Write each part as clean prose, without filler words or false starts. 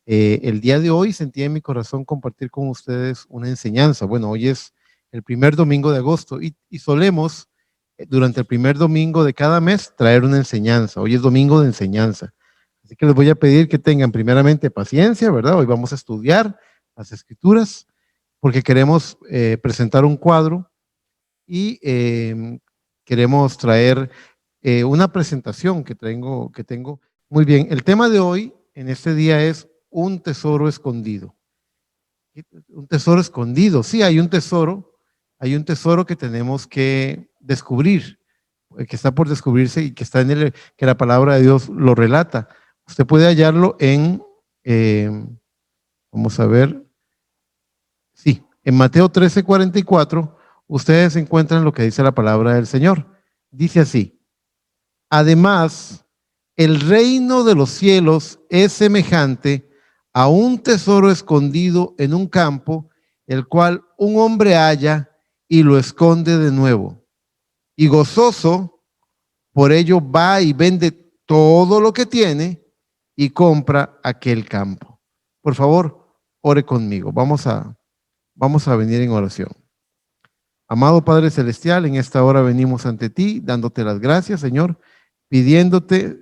El día de hoy sentí en mi corazón compartir con ustedes una enseñanza. Bueno, hoy es el primer domingo de agosto y solemos, durante el primer domingo de cada mes, traer una enseñanza. Hoy es domingo de enseñanza. Así que les voy a pedir que tengan primeramente paciencia, ¿verdad? Hoy vamos a estudiar las escrituras porque queremos presentar un cuadro y queremos traer una presentación que tengo. Muy bien, el tema de hoy en este día es un tesoro escondido. Un tesoro escondido, sí, hay un tesoro que tenemos que descubrir, que está por descubrirse y que está que la palabra de Dios lo relata. Usted puede hallarlo eh, vamos a ver, sí, en Mateo 13:44, ustedes encuentran lo que dice la palabra del Señor. Dice así: además, el reino de los cielos es semejante a un tesoro escondido en un campo, el cual un hombre halla y lo esconde de nuevo. Y gozoso, por ello va y vende todo lo que tiene y compra aquel campo. Por favor, ore conmigo. Vamos a venir en oración. Amado Padre Celestial, en esta hora venimos ante ti, dándote las gracias, Señor, pidiéndote,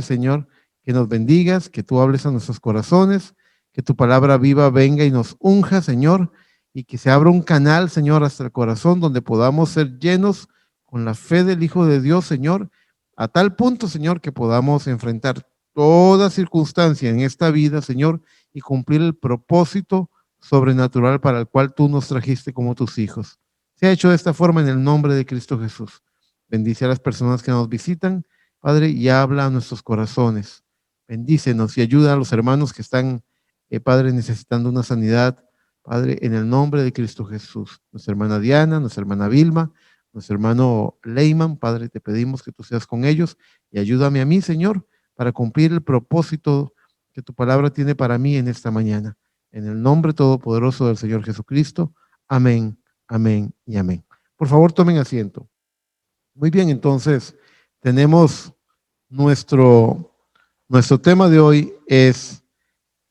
Señor, que nos bendigas, que tú hables a nuestros corazones, que tu palabra viva venga y nos unja, Señor, y que se abra un canal, Señor, hasta el corazón donde podamos ser llenos con la fe del Hijo de Dios, Señor, a tal punto, Señor, que podamos enfrentar toda circunstancia en esta vida, Señor, y cumplir el propósito sobrenatural para el cual tú nos trajiste como tus hijos. Se ha hecho de esta forma en el nombre de Cristo Jesús. Bendice a las personas que nos visitan, Padre, y habla a nuestros corazones. Bendícenos y ayuda a los hermanos que están, Padre, necesitando una sanidad, Padre, en el nombre de Cristo Jesús. Nuestra hermana Diana, nuestra hermana Vilma, nuestro hermano Leyman, Padre, te pedimos que tú seas con ellos y ayúdame a mí, Señor, para cumplir el propósito que tu palabra tiene para mí en esta mañana. En el nombre todopoderoso del Señor Jesucristo. Amén, amén y amén. Por favor, tomen asiento. Muy bien, entonces tenemos nuestro tema de hoy es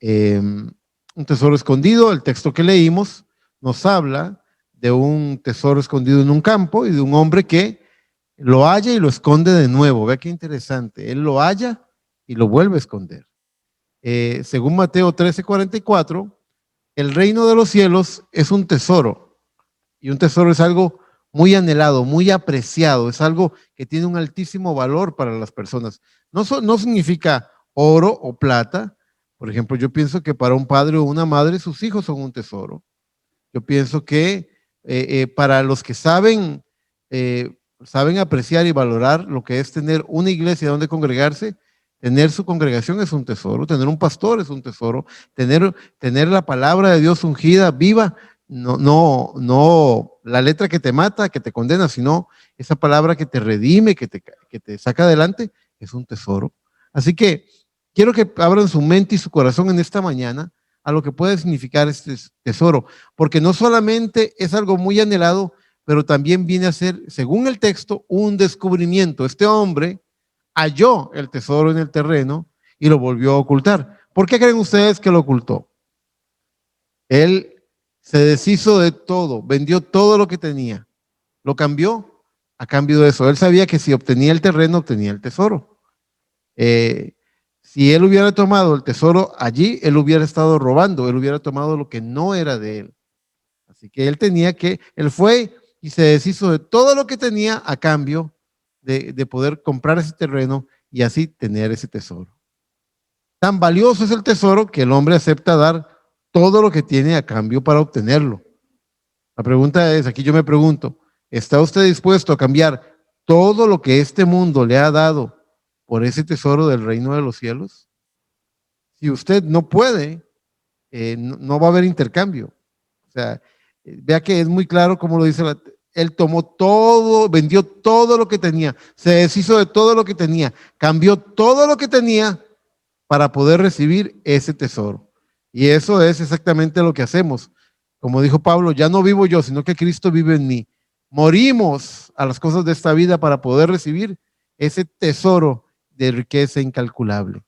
un tesoro escondido. El texto que leímos nos habla de un tesoro escondido en un campo y de un hombre que lo halla y lo esconde de nuevo. Vea qué interesante. Él lo halla y lo vuelve a esconder. Según Mateo 13:44, el reino de los cielos es un tesoro, y un tesoro es algo muy anhelado, muy apreciado, es algo que tiene un altísimo valor para las personas. No significa oro o plata. Por ejemplo, yo pienso que para un padre o una madre sus hijos son un tesoro. Yo pienso que para los que saben apreciar y valorar lo que es tener una iglesia donde congregarse, tener su congregación es un tesoro, tener un pastor es un tesoro, tener la palabra de Dios ungida, viva, no la letra que te mata, que te condena, sino esa palabra que te redime, que te saca adelante, es un tesoro. Así que quiero que abran su mente y su corazón en esta mañana a lo que puede significar este tesoro, porque no solamente es algo muy anhelado, pero también viene a ser, según el texto, un descubrimiento. Este hombre halló el tesoro en el terreno y lo volvió a ocultar. ¿Por qué creen ustedes que lo ocultó? Él se deshizo de todo, vendió todo lo que tenía, lo cambió a cambio de eso. Él sabía que si obtenía el terreno, obtenía el tesoro. Si él hubiera tomado el tesoro allí, él hubiera estado robando, él hubiera tomado lo que no era de él. Así que él fue y se deshizo de todo lo que tenía a cambio de poder comprar ese terreno y así tener ese tesoro. Tan valioso es el tesoro que el hombre acepta dar todo lo que tiene a cambio para obtenerlo. La pregunta es, aquí yo me pregunto, ¿está usted dispuesto a cambiar todo lo que este mundo le ha dado por ese tesoro del reino de los cielos? Si usted no puede, no va a haber intercambio. O sea, vea que es muy claro como lo dice él tomó todo, vendió todo lo que tenía, se deshizo de todo lo que tenía, cambió todo lo que tenía para poder recibir ese tesoro. Y eso es exactamente lo que hacemos. Como dijo Pablo, ya no vivo yo, sino que Cristo vive en mí. Morimos a las cosas de esta vida para poder recibir ese tesoro de riqueza incalculable.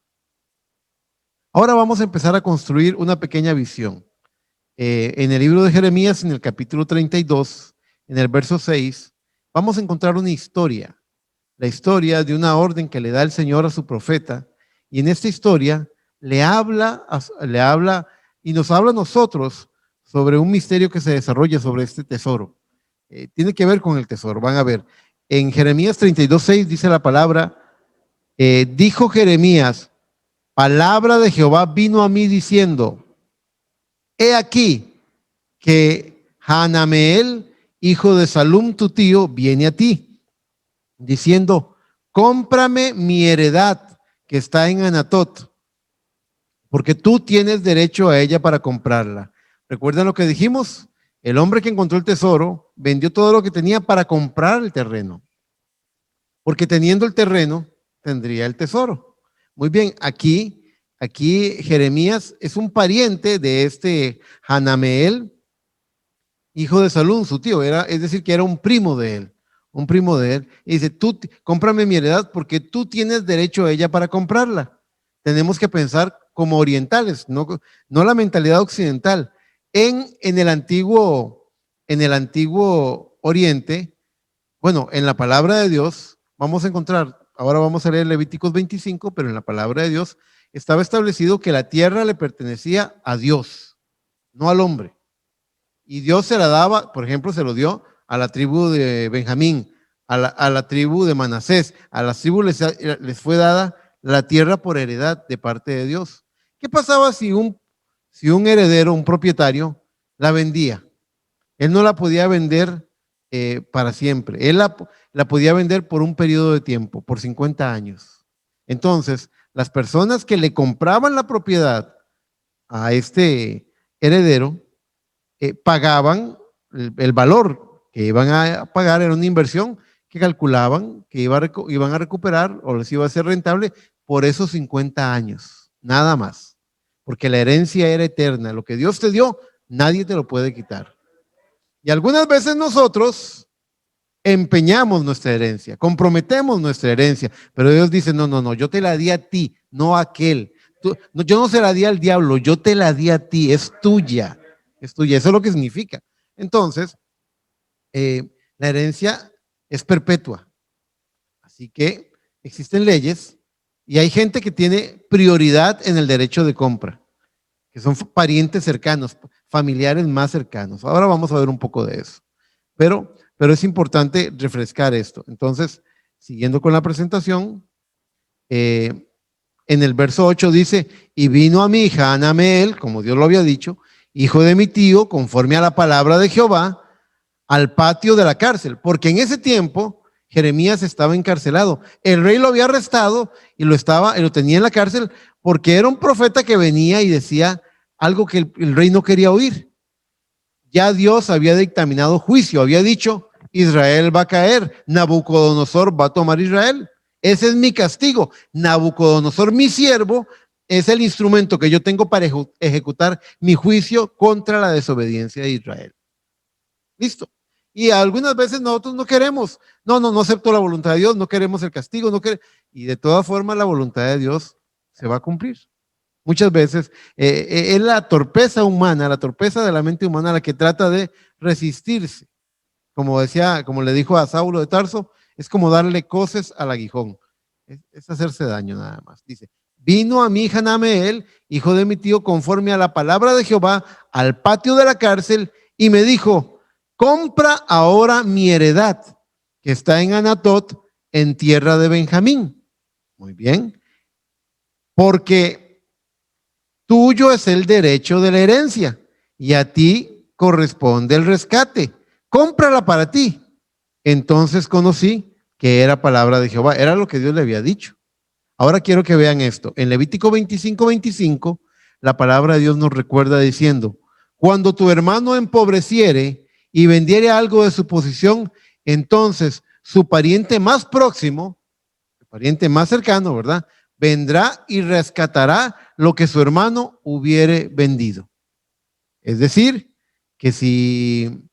Ahora vamos a empezar a construir una pequeña visión. En el libro de Jeremías, en el capítulo 32, en el verso 6, vamos a encontrar una historia, la historia de una orden que le da el Señor a su profeta, y en esta historia le habla y nos habla a nosotros sobre un misterio que se desarrolla sobre este tesoro. Tiene que ver con el tesoro, van a ver. En Jeremías 32:6 dice la palabra, dijo Jeremías, palabra de Jehová vino a mí diciendo, he aquí que Hanameel, hijo de Salum, tu tío, viene a ti, diciendo, cómprame mi heredad que está en Anatot, porque tú tienes derecho a ella para comprarla. ¿Recuerdan lo que dijimos? El hombre que encontró el tesoro vendió todo lo que tenía para comprar el terreno, porque teniendo el terreno tendría el tesoro. Muy bien, aquí Jeremías es un pariente de este Hanameel, hijo de Salum, su tío, es decir, que era un primo de él, y dice, tú cómprame mi heredad porque tú tienes derecho a ella para comprarla. Tenemos que pensar como orientales, no la mentalidad occidental. En el antiguo Oriente, bueno, en la palabra de Dios, vamos a encontrar, ahora vamos a leer Levíticos 25, pero en la palabra de Dios estaba establecido que la tierra le pertenecía a Dios, no al hombre. Y Dios se la daba, por ejemplo, se lo dio a la tribu de Benjamín, a la tribu de Manasés, a las tribus les fue dada la tierra por heredad de parte de Dios. ¿Qué pasaba si un heredero, un propietario, la vendía? Él no la podía vender para siempre. Él la podía vender por un periodo de tiempo, por 50 años. Entonces, las personas que le compraban la propiedad a este heredero, pagaban el valor que iban a pagar, era una inversión que calculaban que iban a recuperar o les iba a ser rentable por esos 50 años, nada más, porque la herencia era eterna. Lo que Dios te dio, nadie te lo puede quitar. Y algunas veces nosotros empeñamos nuestra herencia, comprometemos nuestra herencia, pero Dios dice, no, yo te la di a ti, no a aquel. Yo no se la di al diablo, yo te la di a ti, es tuya, eso es lo que significa. Entonces, la herencia es perpetua, así que existen leyes y hay gente que tiene prioridad en el derecho de compra, que son parientes cercanos, familiares más cercanos. Ahora vamos a ver un poco de eso, pero es importante refrescar esto. Entonces, siguiendo con la presentación, en el verso 8 dice, y vino a mi hija Hanameel, como Dios lo había dicho, hijo de mi tío, conforme a la palabra de Jehová, al patio de la cárcel, porque en ese tiempo Jeremías estaba encarcelado. El rey lo había arrestado y lo tenía en la cárcel porque era un profeta que venía y decía algo que el rey no quería oír. Ya Dios había dictaminado juicio, había dicho, Israel va a caer, Nabucodonosor va a tomar Israel. Ese es mi castigo. Nabucodonosor, mi siervo, es el instrumento que yo tengo para ejecutar mi juicio contra la desobediencia de Israel. Listo. Y algunas veces nosotros no queremos, no acepto la voluntad de Dios, no queremos el castigo, y de todas formas la voluntad de Dios se va a cumplir. Muchas veces es la torpeza humana, la torpeza de la mente humana la que trata de resistirse. Como le dijo a Saulo de Tarso, es como darle coces al aguijón. Es hacerse daño nada más. Dice, vino a mí Hanameel, hijo de mi tío, conforme a la palabra de Jehová, al patio de la cárcel, y me dijo, compra ahora mi heredad, que está en Anatot, en tierra de Benjamín. Muy bien. Porque tuyo es el derecho de la herencia, y a ti corresponde el rescate. Cómprala para ti. Entonces conocí que era palabra de Jehová, era lo que Dios le había dicho. Ahora quiero que vean esto. En Levítico 25:25, la palabra de Dios nos recuerda diciendo, cuando tu hermano empobreciere y vendiere algo de su posesión, entonces su pariente más próximo, el pariente más cercano, ¿verdad? Vendrá y rescatará lo que su hermano hubiere vendido. Es decir, que si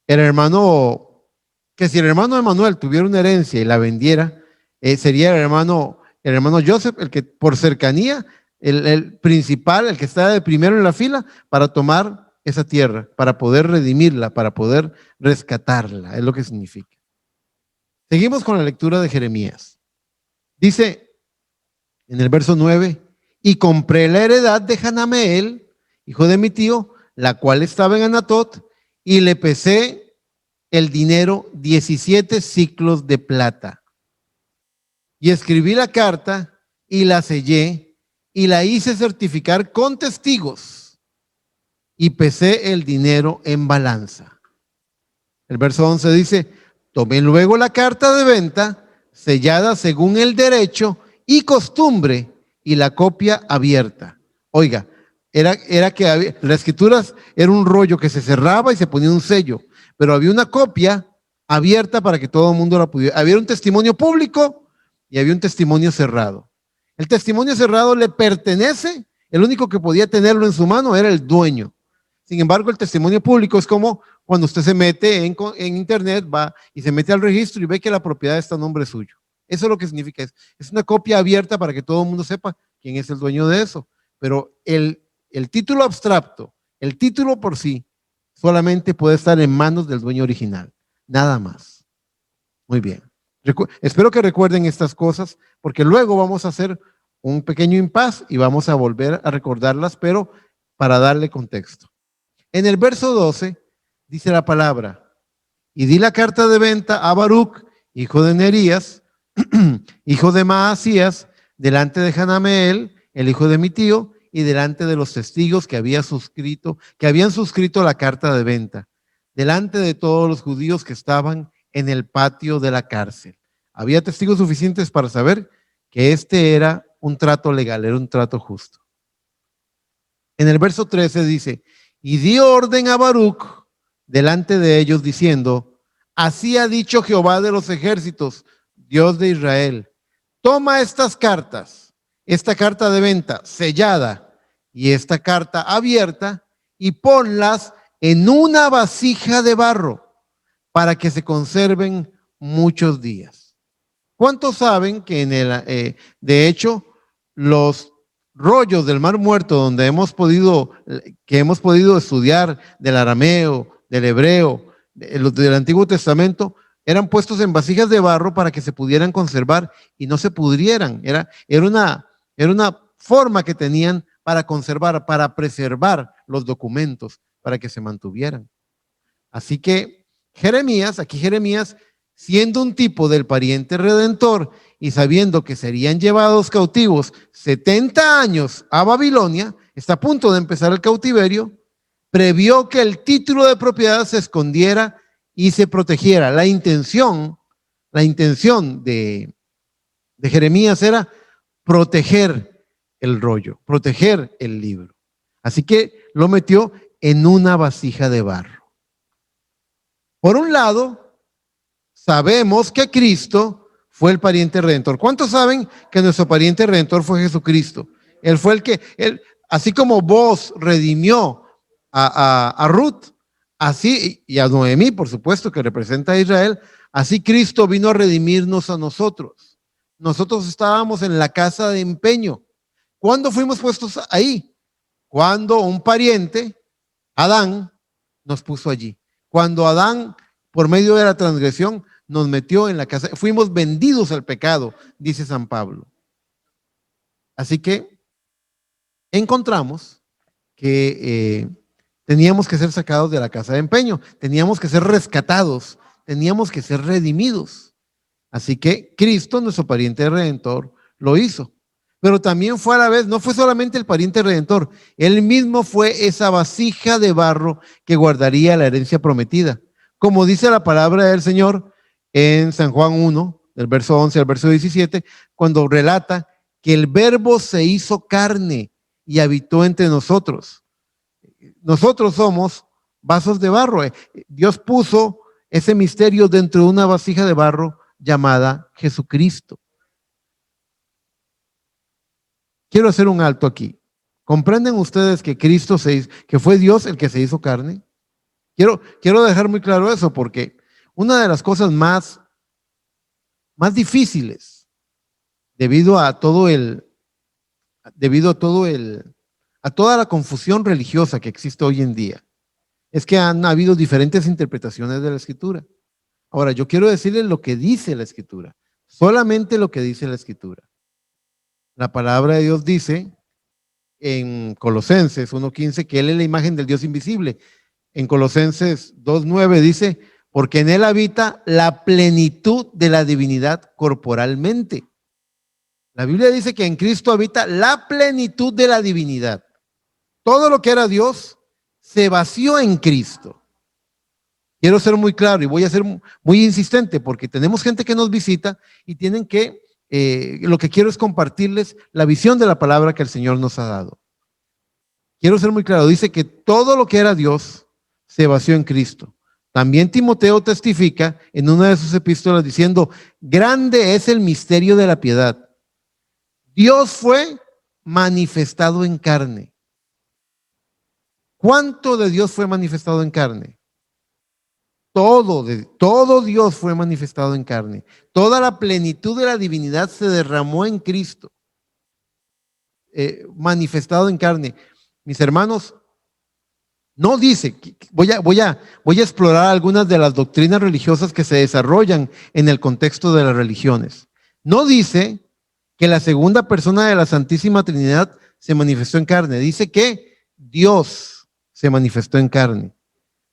el hermano, que si el hermano de Manuel tuviera una herencia y la vendiera, sería el hermano el hermano Joseph, el que por cercanía, el principal, el que está de primero en la fila para tomar esa tierra, para poder redimirla, para poder rescatarla, es lo que significa. Seguimos con la lectura de Jeremías. Dice en el verso 9, y compré la heredad de Hanameel, hijo de mi tío, la cual estaba en Anatot, y le pesé el dinero 17 siclos de plata. Y escribí la carta y la sellé y la hice certificar con testigos y pesé el dinero en balanza. El verso 11 dice, tomé luego la carta de venta sellada según el derecho y costumbre y la copia abierta. Oiga, era que había, las escrituras era un rollo que se cerraba y se ponía un sello, pero había una copia abierta para que todo el mundo la pudiera. Había un testimonio público y había un testimonio cerrado. El testimonio cerrado le pertenece, el único que podía tenerlo en su mano era el dueño. Sin embargo, el testimonio público es como cuando usted se mete en internet, va y se mete al registro y ve que la propiedad está a nombre suyo. Eso es lo que significa. Es una copia abierta para que todo el mundo sepa quién es el dueño de eso. Pero el título abstracto, el título por sí, solamente puede estar en manos del dueño original. Nada más. Muy bien. Espero que recuerden estas cosas, porque luego vamos a hacer un pequeño impas y vamos a volver a recordarlas, pero para darle contexto. En el verso 12 dice la palabra, y di la carta de venta a Baruch, hijo de Nerías, hijo de Maasías, delante de Hanameel, el hijo de mi tío, y delante de los testigos que habían suscrito la carta de venta, delante de todos los judíos que estaban en el patio de la cárcel. Había testigos suficientes para saber que este era un trato legal, era un trato justo. En el verso 13 dice, y dio orden a Baruch delante de ellos diciendo, así ha dicho Jehová de los ejércitos, Dios de Israel, toma estas cartas, esta carta de venta sellada y esta carta abierta y ponlas en una vasija de barro para que se conserven muchos días. ¿Cuántos saben que de hecho, los rollos del Mar Muerto que hemos podido estudiar del arameo, del hebreo, del Antiguo Testamento, eran puestos en vasijas de barro para que se pudieran conservar y no se pudrieran? Era una forma que tenían para conservar, para preservar los documentos, para que se mantuvieran. Así que Jeremías, siendo un tipo del pariente redentor y sabiendo que serían llevados cautivos 70 años a Babilonia, está a punto de empezar el cautiverio, previó que el título de propiedad se escondiera y se protegiera. La intención de Jeremías era proteger el rollo, proteger el libro. Así que lo metió en una vasija de barro. Por un lado, sabemos que Cristo fue el pariente redentor. ¿Cuántos saben que nuestro pariente redentor fue Jesucristo? Él fue así como vos redimió a Ruth, así, y a Noemí, por supuesto, que representa a Israel, así Cristo vino a redimirnos a nosotros. Nosotros estábamos en la casa de empeño. ¿Cuándo fuimos puestos ahí? Cuando un pariente, Adán, nos puso allí. Cuando Adán, por medio de la transgresión, nos metió en la casa, fuimos vendidos al pecado, dice San Pablo. Así que encontramos que teníamos que ser sacados de la casa de empeño, teníamos que ser rescatados, teníamos que ser redimidos. Así que Cristo, nuestro pariente redentor, lo hizo. Pero también fue a la vez, no fue solamente el pariente redentor, él mismo fue esa vasija de barro que guardaría la herencia prometida. Como dice la palabra del Señor en San Juan 1, del verso 11 al verso 17, cuando relata que el verbo se hizo carne y habitó entre nosotros. Nosotros somos vasos de barro. Dios puso ese misterio dentro de una vasija de barro llamada Jesucristo. Quiero hacer un alto aquí. ¿Comprenden ustedes que Cristo que fue Dios el que se hizo carne? Quiero dejar muy claro eso, porque una de las cosas más difíciles debido a debido a a toda la confusión religiosa que existe hoy en día. Es que han habido diferentes interpretaciones de la Escritura. Ahora, yo quiero decirles lo que dice la Escritura, solamente lo que dice la Escritura. La palabra de Dios dice en Colosenses 1:15 que Él es la imagen del Dios invisible. En Colosenses 2:9 dice, porque en Él habita la plenitud de la divinidad corporalmente. La Biblia dice que en Cristo habita la plenitud de la divinidad. Todo lo que era Dios se vació en Cristo. Quiero ser muy claro y voy a ser muy insistente porque tenemos gente que nos visita y tienen que, lo que quiero es compartirles la visión de la palabra que el Señor nos ha dado. Quiero ser muy claro, dice que todo lo que era Dios se vació en Cristo. También Timoteo testifica en una de sus epístolas diciendo, grande es el misterio de la piedad. Dios fue manifestado en carne. ¿Cuánto de Dios fue manifestado en carne? Todo Dios fue manifestado en carne. Toda la plenitud de la divinidad se derramó en Cristo, manifestado en carne. Mis hermanos, no dice, voy a explorar algunas de las doctrinas religiosas que se desarrollan en el contexto de las religiones. No dice que la segunda persona de la Santísima Trinidad se manifestó en carne. Dice que Dios se manifestó en carne.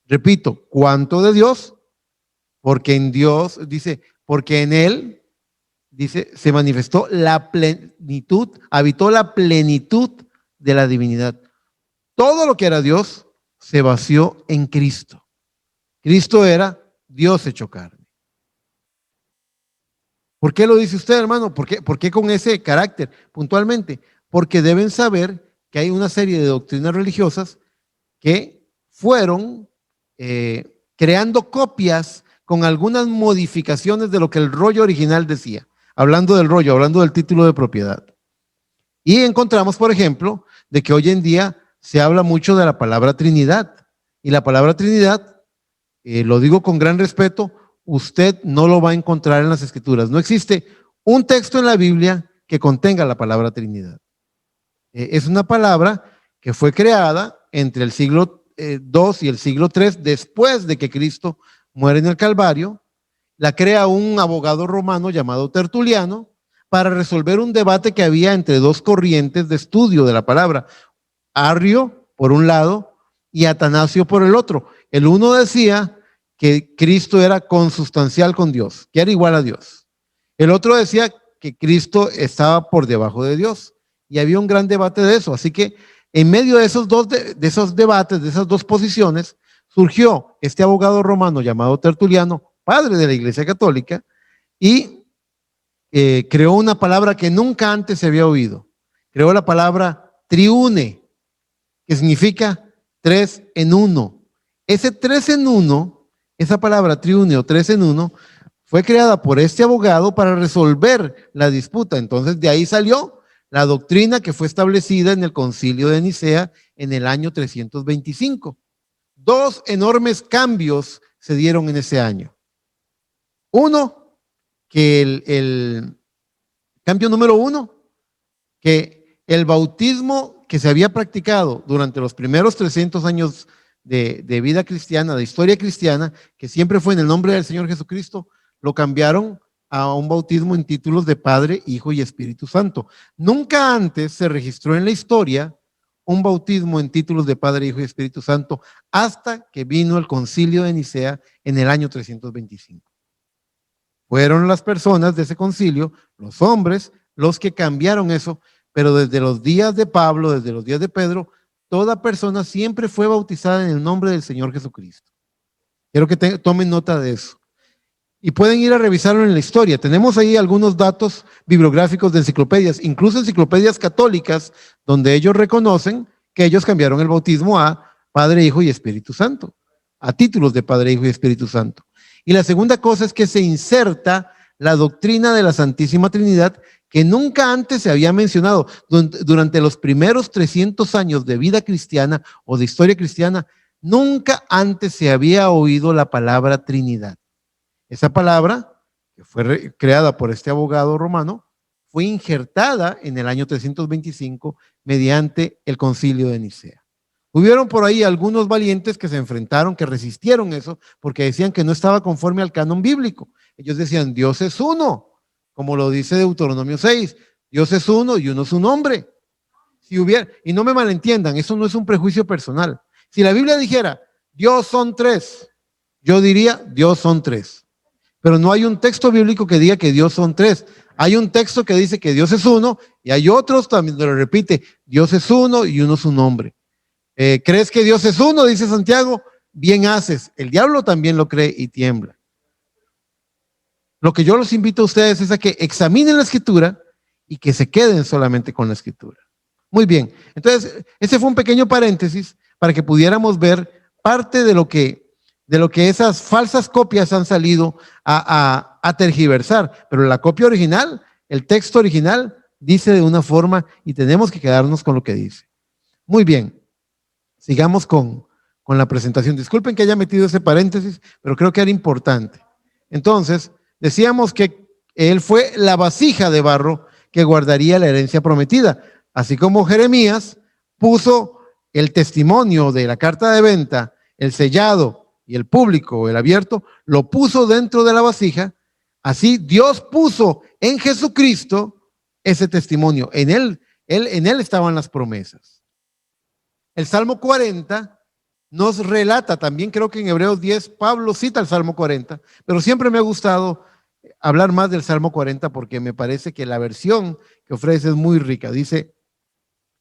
Repito, ¿cuánto de Dios? Porque en Dios, dice, porque en Él, dice, se manifestó la plenitud, habitó la plenitud de la divinidad. Todo lo que era Dios se vació en Cristo. Cristo era Dios hecho carne. ¿Por qué lo dice usted, hermano? ¿Por qué con ese carácter? Puntualmente, porque deben saber que hay una serie de doctrinas religiosas que fueron creando copias con algunas modificaciones de lo que el rollo original decía. Hablando del rollo, hablando del título de propiedad. Y encontramos, por ejemplo, de que hoy en día se habla mucho de la palabra Trinidad. Y la palabra Trinidad, lo digo con gran respeto, usted no lo va a encontrar en las Escrituras. No existe un texto en la Biblia que contenga la palabra Trinidad. Es una palabra que fue creada entre el siglo II y el siglo III, después de que Cristo muere en el Calvario. La crea un abogado romano llamado Tertuliano para resolver un debate que había entre dos corrientes de estudio de la palabra. Arrio, por un lado, y Atanasio por el otro. El uno decía que Cristo era consustancial con Dios, que era igual a Dios. El otro decía que Cristo estaba por debajo de Dios. Y había un gran debate de eso. Así que en medio de esos debates, de esas dos posiciones, surgió este abogado romano llamado Tertuliano, padre de la Iglesia Católica, y creó una palabra que nunca antes se había oído. Creó la palabra triune, que significa tres en uno. Ese tres en uno, esa palabra triune o tres en uno, fue creada por este abogado para resolver la disputa. Entonces de ahí salió la doctrina que fue establecida en el Concilio de Nicea en el año 325. Dos enormes cambios se dieron en ese año. Uno, que el cambio número uno, que el bautismo que se había practicado durante los primeros 300 años de vida cristiana, de historia cristiana, que siempre fue en el nombre del Señor Jesucristo, lo cambiaron a un bautismo en títulos de Padre, Hijo y Espíritu Santo. Nunca antes se registró en la historia un bautismo en títulos de Padre, Hijo y Espíritu Santo hasta que vino el Concilio de Nicea en el año 325. Fueron las personas de ese concilio, los hombres, los que cambiaron eso, pero desde los días de Pablo, desde los días de Pedro, toda persona siempre fue bautizada en el nombre del Señor Jesucristo. Quiero que tomen nota de eso. Y pueden ir a revisarlo en la historia. Tenemos ahí algunos datos bibliográficos de enciclopedias, incluso enciclopedias católicas, donde ellos reconocen que ellos cambiaron el bautismo a Padre, Hijo y Espíritu Santo, a títulos de Padre, Hijo y Espíritu Santo. Y la segunda cosa es que se inserta la doctrina de la Santísima Trinidad que nunca antes se había mencionado. Durante los primeros 300 años de vida cristiana o de historia cristiana, nunca antes se había oído la palabra Trinidad. Esa palabra, que fue creada por este abogado romano, fue injertada en el año 325 mediante el Concilio de Nicea. Hubieron por ahí algunos valientes que se enfrentaron, que resistieron eso, porque decían que no estaba conforme al canon bíblico. Ellos decían, Dios es uno, como lo dice Deuteronomio 6, Dios es uno y uno es un hombre. Si hubiera, y no me malentiendan, eso no es un prejuicio personal. Si la Biblia dijera, Dios son tres, yo diría, Dios son tres. Pero no hay un texto bíblico que diga que Dios son tres. Hay un texto que dice que Dios es uno y hay otros también que lo repite, Dios es uno y uno es un hombre. ¿Crees que Dios es uno? Dice Santiago, bien haces. El diablo también lo cree y tiembla. Lo que yo los invito a ustedes es a que examinen la escritura y que se queden solamente con la escritura. Muy bien, entonces ese fue un pequeño paréntesis para que pudiéramos ver parte de lo que esas falsas copias han salido a tergiversar, pero la copia original, el texto original dice de una forma y tenemos que quedarnos con lo que dice. Muy bien, sigamos con la presentación. Disculpen que haya metido ese paréntesis, pero creo que era importante. Entonces, decíamos que él fue la vasija de barro que guardaría la herencia prometida. Así como Jeremías puso el testimonio de la carta de venta, el sellado y el público, el abierto, lo puso dentro de la vasija. Así Dios puso en Jesucristo ese testimonio. En él estaban las promesas. El Salmo 40 nos relata, también creo que en Hebreos 10, Pablo cita el Salmo 40, pero siempre me ha gustado hablar más del Salmo 40 porque me parece que la versión que ofrece es muy rica. Dice,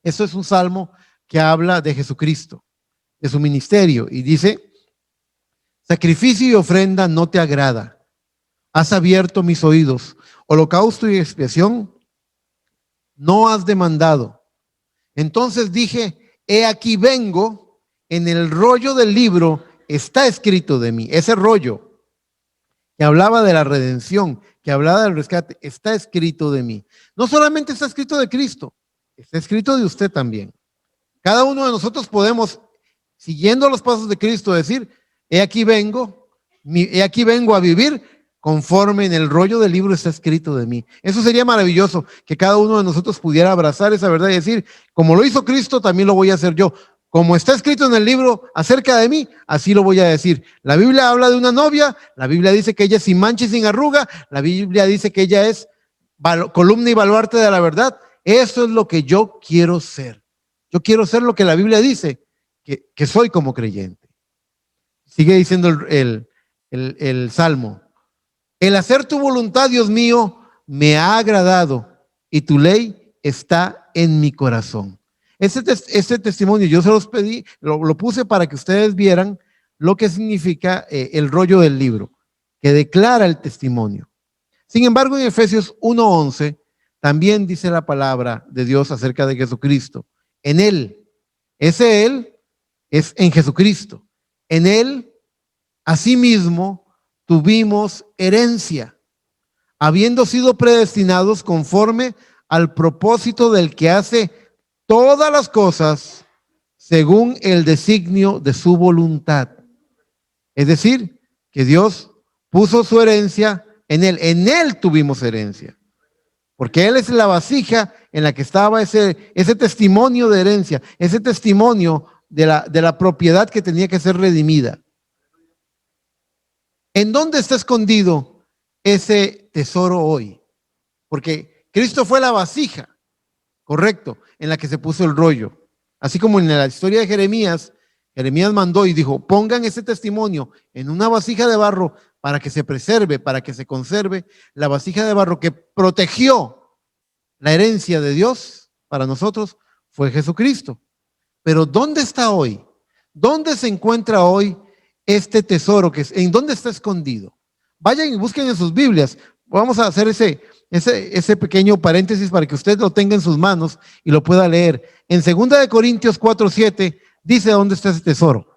eso es un salmo que habla de Jesucristo, de su ministerio, y dice, sacrificio y ofrenda no te agrada. Has abierto mis oídos. Holocausto y expiación no has demandado. Entonces dije, he aquí vengo, en el rollo del libro está escrito de mí. Ese rollo que hablaba de la redención, que hablaba del rescate, está escrito de mí. No solamente está escrito de Cristo, está escrito de usted también. Cada uno de nosotros podemos, siguiendo los pasos de Cristo, decir, he aquí vengo a vivir conforme en el rollo del libro está escrito de mí. Eso sería maravilloso, que cada uno de nosotros pudiera abrazar esa verdad y decir, como lo hizo Cristo, también lo voy a hacer yo. Como está escrito en el libro acerca de mí, así lo voy a decir. La Biblia habla de una novia, la Biblia dice que ella es sin mancha y sin arruga, la Biblia dice que ella es columna y baluarte de la verdad. Eso es lo que yo quiero ser. Yo quiero ser lo que la Biblia dice, que soy como creyente. Sigue diciendo el Salmo. El hacer tu voluntad, Dios mío, me ha agradado y tu ley está en mi corazón. Ese testimonio yo se los pedí, lo puse para que ustedes vieran lo que significa el rollo del libro, que declara el testimonio. Sin embargo, en Efesios 1:11 también dice la palabra de Dios acerca de Jesucristo. En Él, ese Él es en Jesucristo. En Él, asimismo, tuvimos herencia, habiendo sido predestinados conforme al propósito del que hace todas las cosas según el designio de su voluntad. Es decir, que Dios puso su herencia en Él tuvimos herencia. Porque Él es la vasija en la que estaba ese testimonio de herencia, ese testimonio de la propiedad que tenía que ser redimida. ¿En dónde está escondido ese tesoro hoy? Porque Cristo fue la vasija, correcto, en la que se puso el rollo. Así como en la historia de Jeremías, Jeremías mandó y dijo, pongan ese testimonio en una vasija de barro para que se preserve, para que se conserve. La vasija de barro que protegió la herencia de Dios para nosotros fue Jesucristo. Pero ¿dónde está hoy? ¿Dónde se encuentra hoy este tesoro? ¿En dónde está escondido? Vayan y busquen en sus Biblias. Vamos a hacer ese pequeño paréntesis para que usted lo tenga en sus manos y lo pueda leer. En 2 Corintios 4:7 dice dónde está ese tesoro.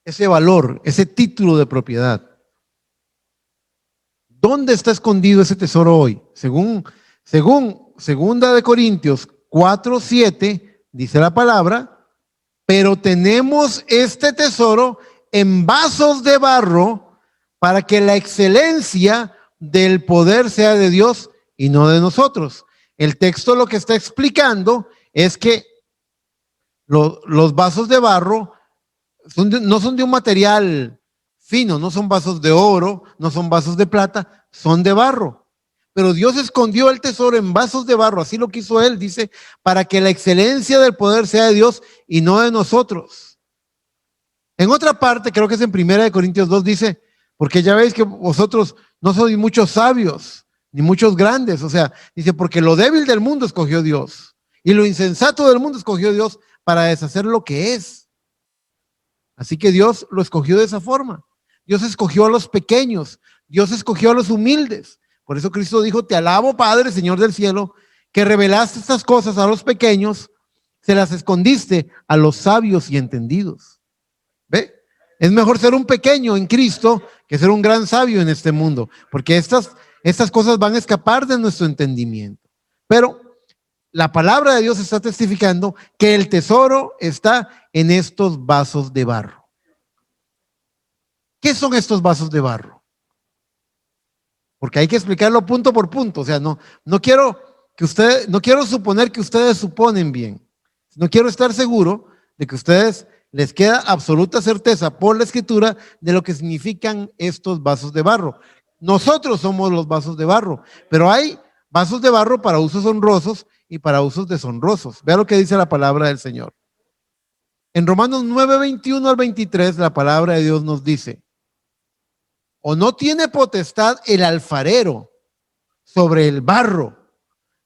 Ese valor, ese título de propiedad. ¿Dónde está escondido ese tesoro hoy? Según 2 Corintios 4:7 dice la palabra, pero tenemos este tesoro en vasos de barro para que la excelencia del poder sea de Dios y no de nosotros. El texto lo que está explicando es que los vasos de barro no son de un material fino, no son vasos de oro, no son vasos de plata, son de barro. Pero Dios escondió el tesoro en vasos de barro, así lo quiso Él, dice, para que la excelencia del poder sea de Dios y no de nosotros. En otra parte, creo que es en 1 Corintios 2, dice, porque ya veis que vosotros no sois muchos sabios, ni muchos grandes, o sea, dice, porque lo débil del mundo escogió Dios, y lo insensato del mundo escogió Dios para deshacer lo que es. Así que Dios lo escogió de esa forma. Dios escogió a los pequeños, Dios escogió a los humildes. Por eso Cristo dijo, te alabo, Padre, Señor del cielo, que revelaste estas cosas a los pequeños, se las escondiste a los sabios y entendidos. ¿Ve? Es mejor ser un pequeño en Cristo que ser un gran sabio en este mundo, porque estas cosas van a escapar de nuestro entendimiento. Pero la palabra de Dios está testificando que el tesoro está en estos vasos de barro. ¿Qué son estos vasos de barro? Porque hay que explicarlo punto por punto. O sea, no quiero suponer que ustedes suponen bien. No quiero estar seguro de que ustedes les queda absoluta certeza por la escritura de lo que significan estos vasos de barro. Nosotros somos los vasos de barro, pero hay vasos de barro para usos honrosos y para usos deshonrosos. Vea lo que dice la palabra del Señor. En Romanos 9, 21 al 23, la palabra de Dios nos dice, ¿o no tiene potestad el alfarero sobre el barro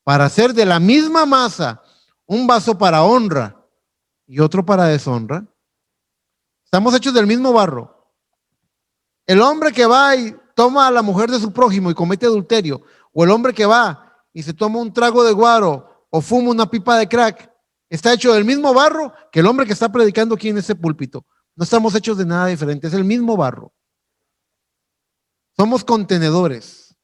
para hacer de la misma masa un vaso para honra y otro para deshonra? Estamos hechos del mismo barro. El hombre que va y toma a la mujer de su prójimo y comete adulterio, o el hombre que va y se toma un trago de guaro o fuma una pipa de crack, está hecho del mismo barro que el hombre que está predicando aquí en ese púlpito. No estamos hechos de nada diferente, es el mismo barro. Somos contenedores.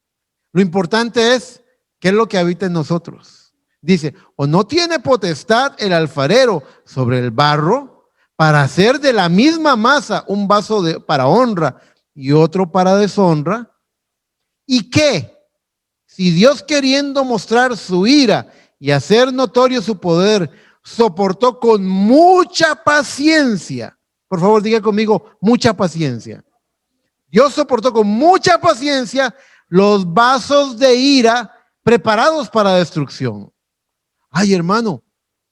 Lo importante es qué es lo que habita en nosotros. Dice, ¿o no tiene potestad el alfarero sobre el barro para hacer de la misma masa un vaso para honra y otro para deshonra? ¿Y qué? Si Dios, queriendo mostrar su ira y hacer notorio su poder, soportó con mucha paciencia. Por favor, diga conmigo, mucha paciencia. Dios soportó con mucha paciencia los vasos de ira preparados para destrucción. Ay, hermano,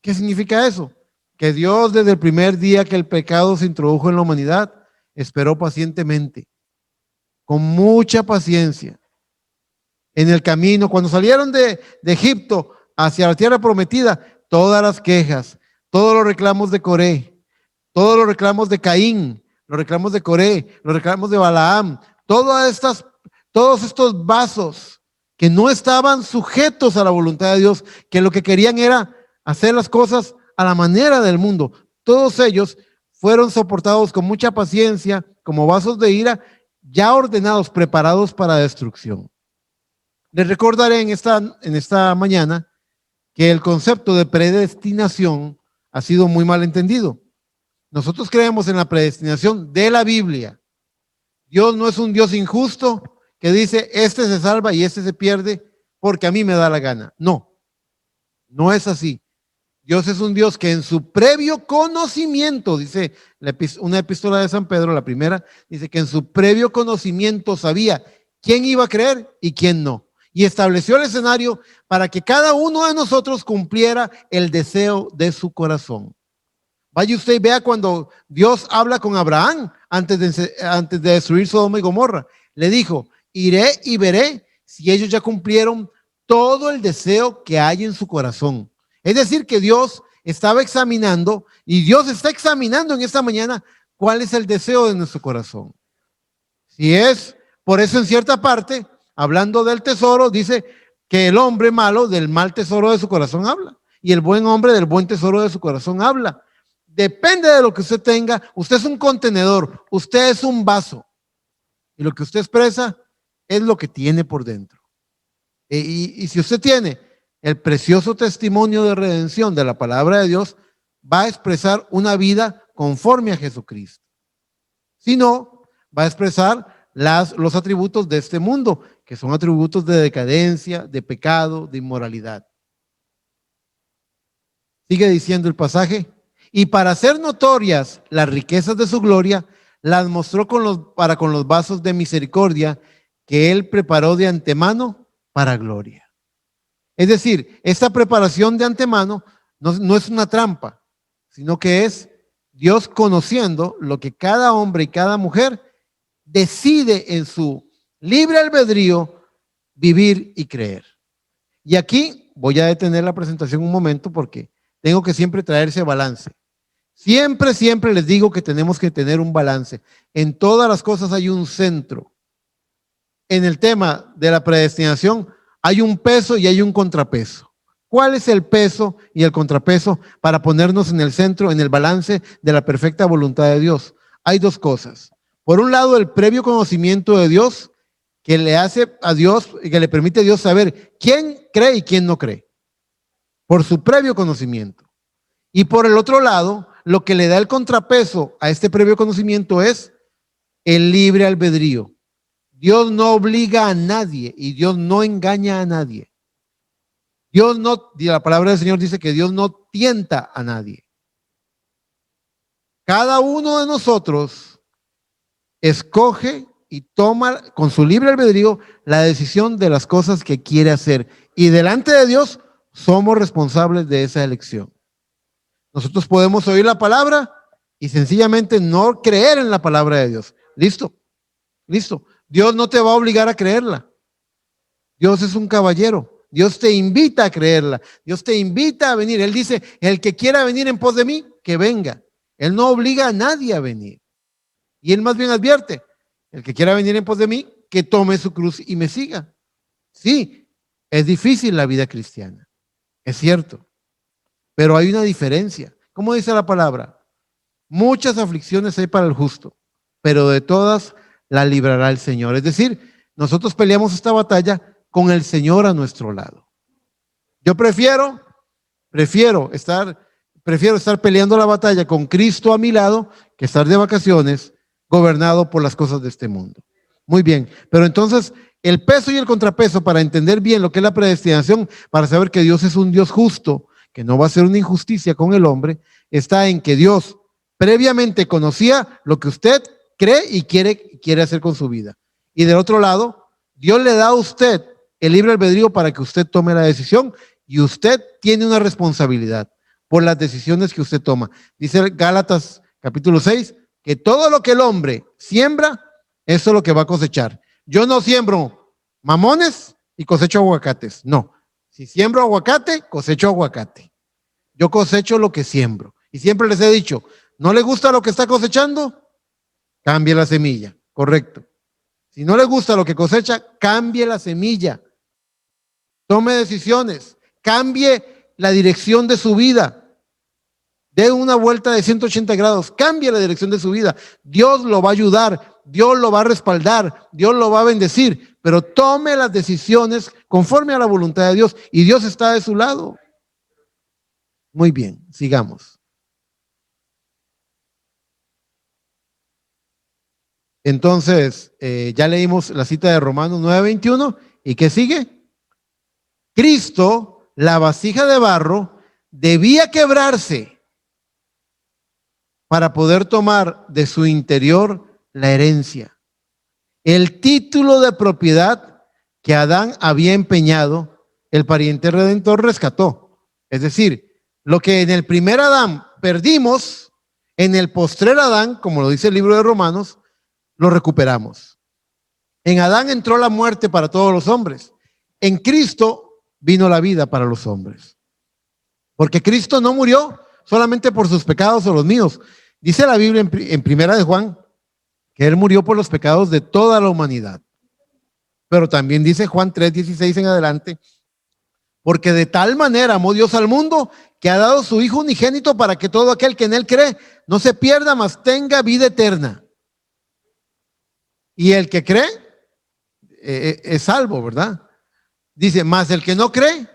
¿qué significa eso? Que Dios, desde el primer día que el pecado se introdujo en la humanidad, esperó pacientemente, con mucha paciencia. En el camino, cuando salieron de Egipto hacia la tierra prometida, todas las quejas, todos los reclamos de Coré, todos los reclamos de Caín, los reclamos de Coré, los reclamos de Balaam, todos estos vasos que no estaban sujetos a la voluntad de Dios, que lo que querían era hacer las cosas a la manera del mundo, todos ellos fueron soportados con mucha paciencia como vasos de ira, ya ordenados, preparados para destrucción. Les recordaré en esta mañana que el concepto de predestinación ha sido muy mal entendido. Nosotros creemos en la predestinación de la Biblia. Dios no es un Dios injusto que dice, este se salva y este se pierde porque a mí me da la gana. No, no es así. Dios es un Dios que en su previo conocimiento, dice una epístola de San Pedro, la primera, dice que en su previo conocimiento sabía quién iba a creer y quién no. Y estableció el escenario para que cada uno de nosotros cumpliera el deseo de su corazón. Vaya usted y vea cuando Dios habla con Abraham antes de destruir Sodoma y Gomorra. Le dijo, iré y veré si ellos ya cumplieron todo el deseo que hay en su corazón. Es decir, que Dios estaba examinando y Dios está examinando en esta mañana cuál es el deseo de nuestro corazón. Si es, por eso en cierta parte, hablando del tesoro, dice que el hombre malo del mal tesoro de su corazón habla y el buen hombre del buen tesoro de su corazón habla. Depende de lo que usted tenga. Usted es un contenedor, usted es un vaso y lo que usted expresa es lo que tiene por dentro. Y si usted tiene el precioso testimonio de redención de la palabra de Dios, va a expresar una vida conforme a Jesucristo. sino va a expresar los atributos de este mundo, que son atributos de decadencia, de pecado, de inmoralidad. Sigue diciendo el pasaje, y para hacer notorias las riquezas de su gloria, las mostró para con los vasos de misericordia que él preparó de antemano para gloria. Es decir, esta preparación de antemano no es una trampa, sino que es Dios conociendo lo que cada hombre y cada mujer decide en su libre albedrío vivir y creer. Y aquí voy a detener la presentación un momento porque tengo que siempre traerse balance. Siempre les digo que tenemos que tener un balance. En todas las cosas hay un centro. En el tema de la predestinación hay un peso y hay un contrapeso. ¿Cuál es el peso y el contrapeso para ponernos en el centro, en el balance de la perfecta voluntad de Dios? Hay dos cosas. Por un lado, el previo conocimiento de Dios que le hace a Dios, que le permite a Dios saber quién cree y quién no cree. Por su previo conocimiento. Y por el otro lado, lo que le da el contrapeso a este previo conocimiento es el libre albedrío. Dios no obliga a nadie y Dios no engaña a nadie. Dios no, la palabra del Señor dice que Dios no tienta a nadie. Cada uno de nosotros escoge y toma con su libre albedrío la decisión de las cosas que quiere hacer. Y delante de Dios somos responsables de esa elección. Nosotros podemos oír la palabra y sencillamente no creer en la palabra de Dios. Listo, listo. Dios no te va a obligar a creerla. Dios es un caballero. Dios te invita a creerla. Dios te invita a venir. Él dice, el que quiera venir en pos de mí, que venga. Él no obliga a nadie a venir. Y él más bien advierte, el que quiera venir en pos de mí, que tome su cruz y me siga. Sí, es difícil la vida cristiana. Es cierto. Pero hay una diferencia. ¿Cómo dice la palabra? Muchas aflicciones hay para el justo, pero de todas la librará el Señor. Es decir, nosotros peleamos esta batalla con el Señor a nuestro lado. Yo prefiero estar peleando la batalla con Cristo a mi lado que estar de vacaciones gobernado por las cosas de este mundo. Muy bien, pero entonces el peso y el contrapeso para entender bien lo que es la predestinación, para saber que Dios es un Dios justo, que no va a ser una injusticia con el hombre, está en que Dios previamente conocía lo que usted cree y quiere hacer con su vida. Y del otro lado, Dios le da a usted el libre albedrío para que usted tome la decisión y usted tiene una responsabilidad por las decisiones que usted toma. Dice Gálatas capítulo 6, que todo lo que el hombre siembra, eso es lo que va a cosechar. Yo no siembro mamones y cosecho aguacates, no. Si siembro aguacate, cosecho aguacate. Yo cosecho lo que siembro. Y siempre les he dicho, ¿no le gusta lo que está cosechando? Cambie la semilla, correcto. Si no le gusta lo que cosecha, cambie la semilla. Tome decisiones, cambie la dirección de su vida. Dé una vuelta de 180 grados, cambie la dirección de su vida. Dios lo va a ayudar, Dios lo va a respaldar, Dios lo va a bendecir, pero tome las decisiones conforme a la voluntad de Dios y Dios está de su lado. Muy bien, sigamos. Entonces, ya leímos la cita de Romanos 9:21. ¿Y qué sigue? Cristo, la vasija de barro, debía quebrarse para poder tomar de su interior la herencia. El título de propiedad que Adán había empeñado, el pariente redentor rescató. Es decir, lo que en el primer Adán perdimos, en el postrer Adán, como lo dice el libro de Romanos, lo recuperamos. En Adán entró la muerte para todos los hombres. En Cristo vino la vida para los hombres. Porque Cristo no murió solamente por sus pecados o los míos. Dice la Biblia en Primera de Juan que Él murió por los pecados de toda la humanidad. Pero también dice Juan 3:16 en adelante, porque de tal manera amó Dios al mundo que ha dado su Hijo unigénito para que todo aquel que en Él cree no se pierda, mas tenga vida eterna. Y el que cree es salvo, ¿verdad? Dice, mas el que no cree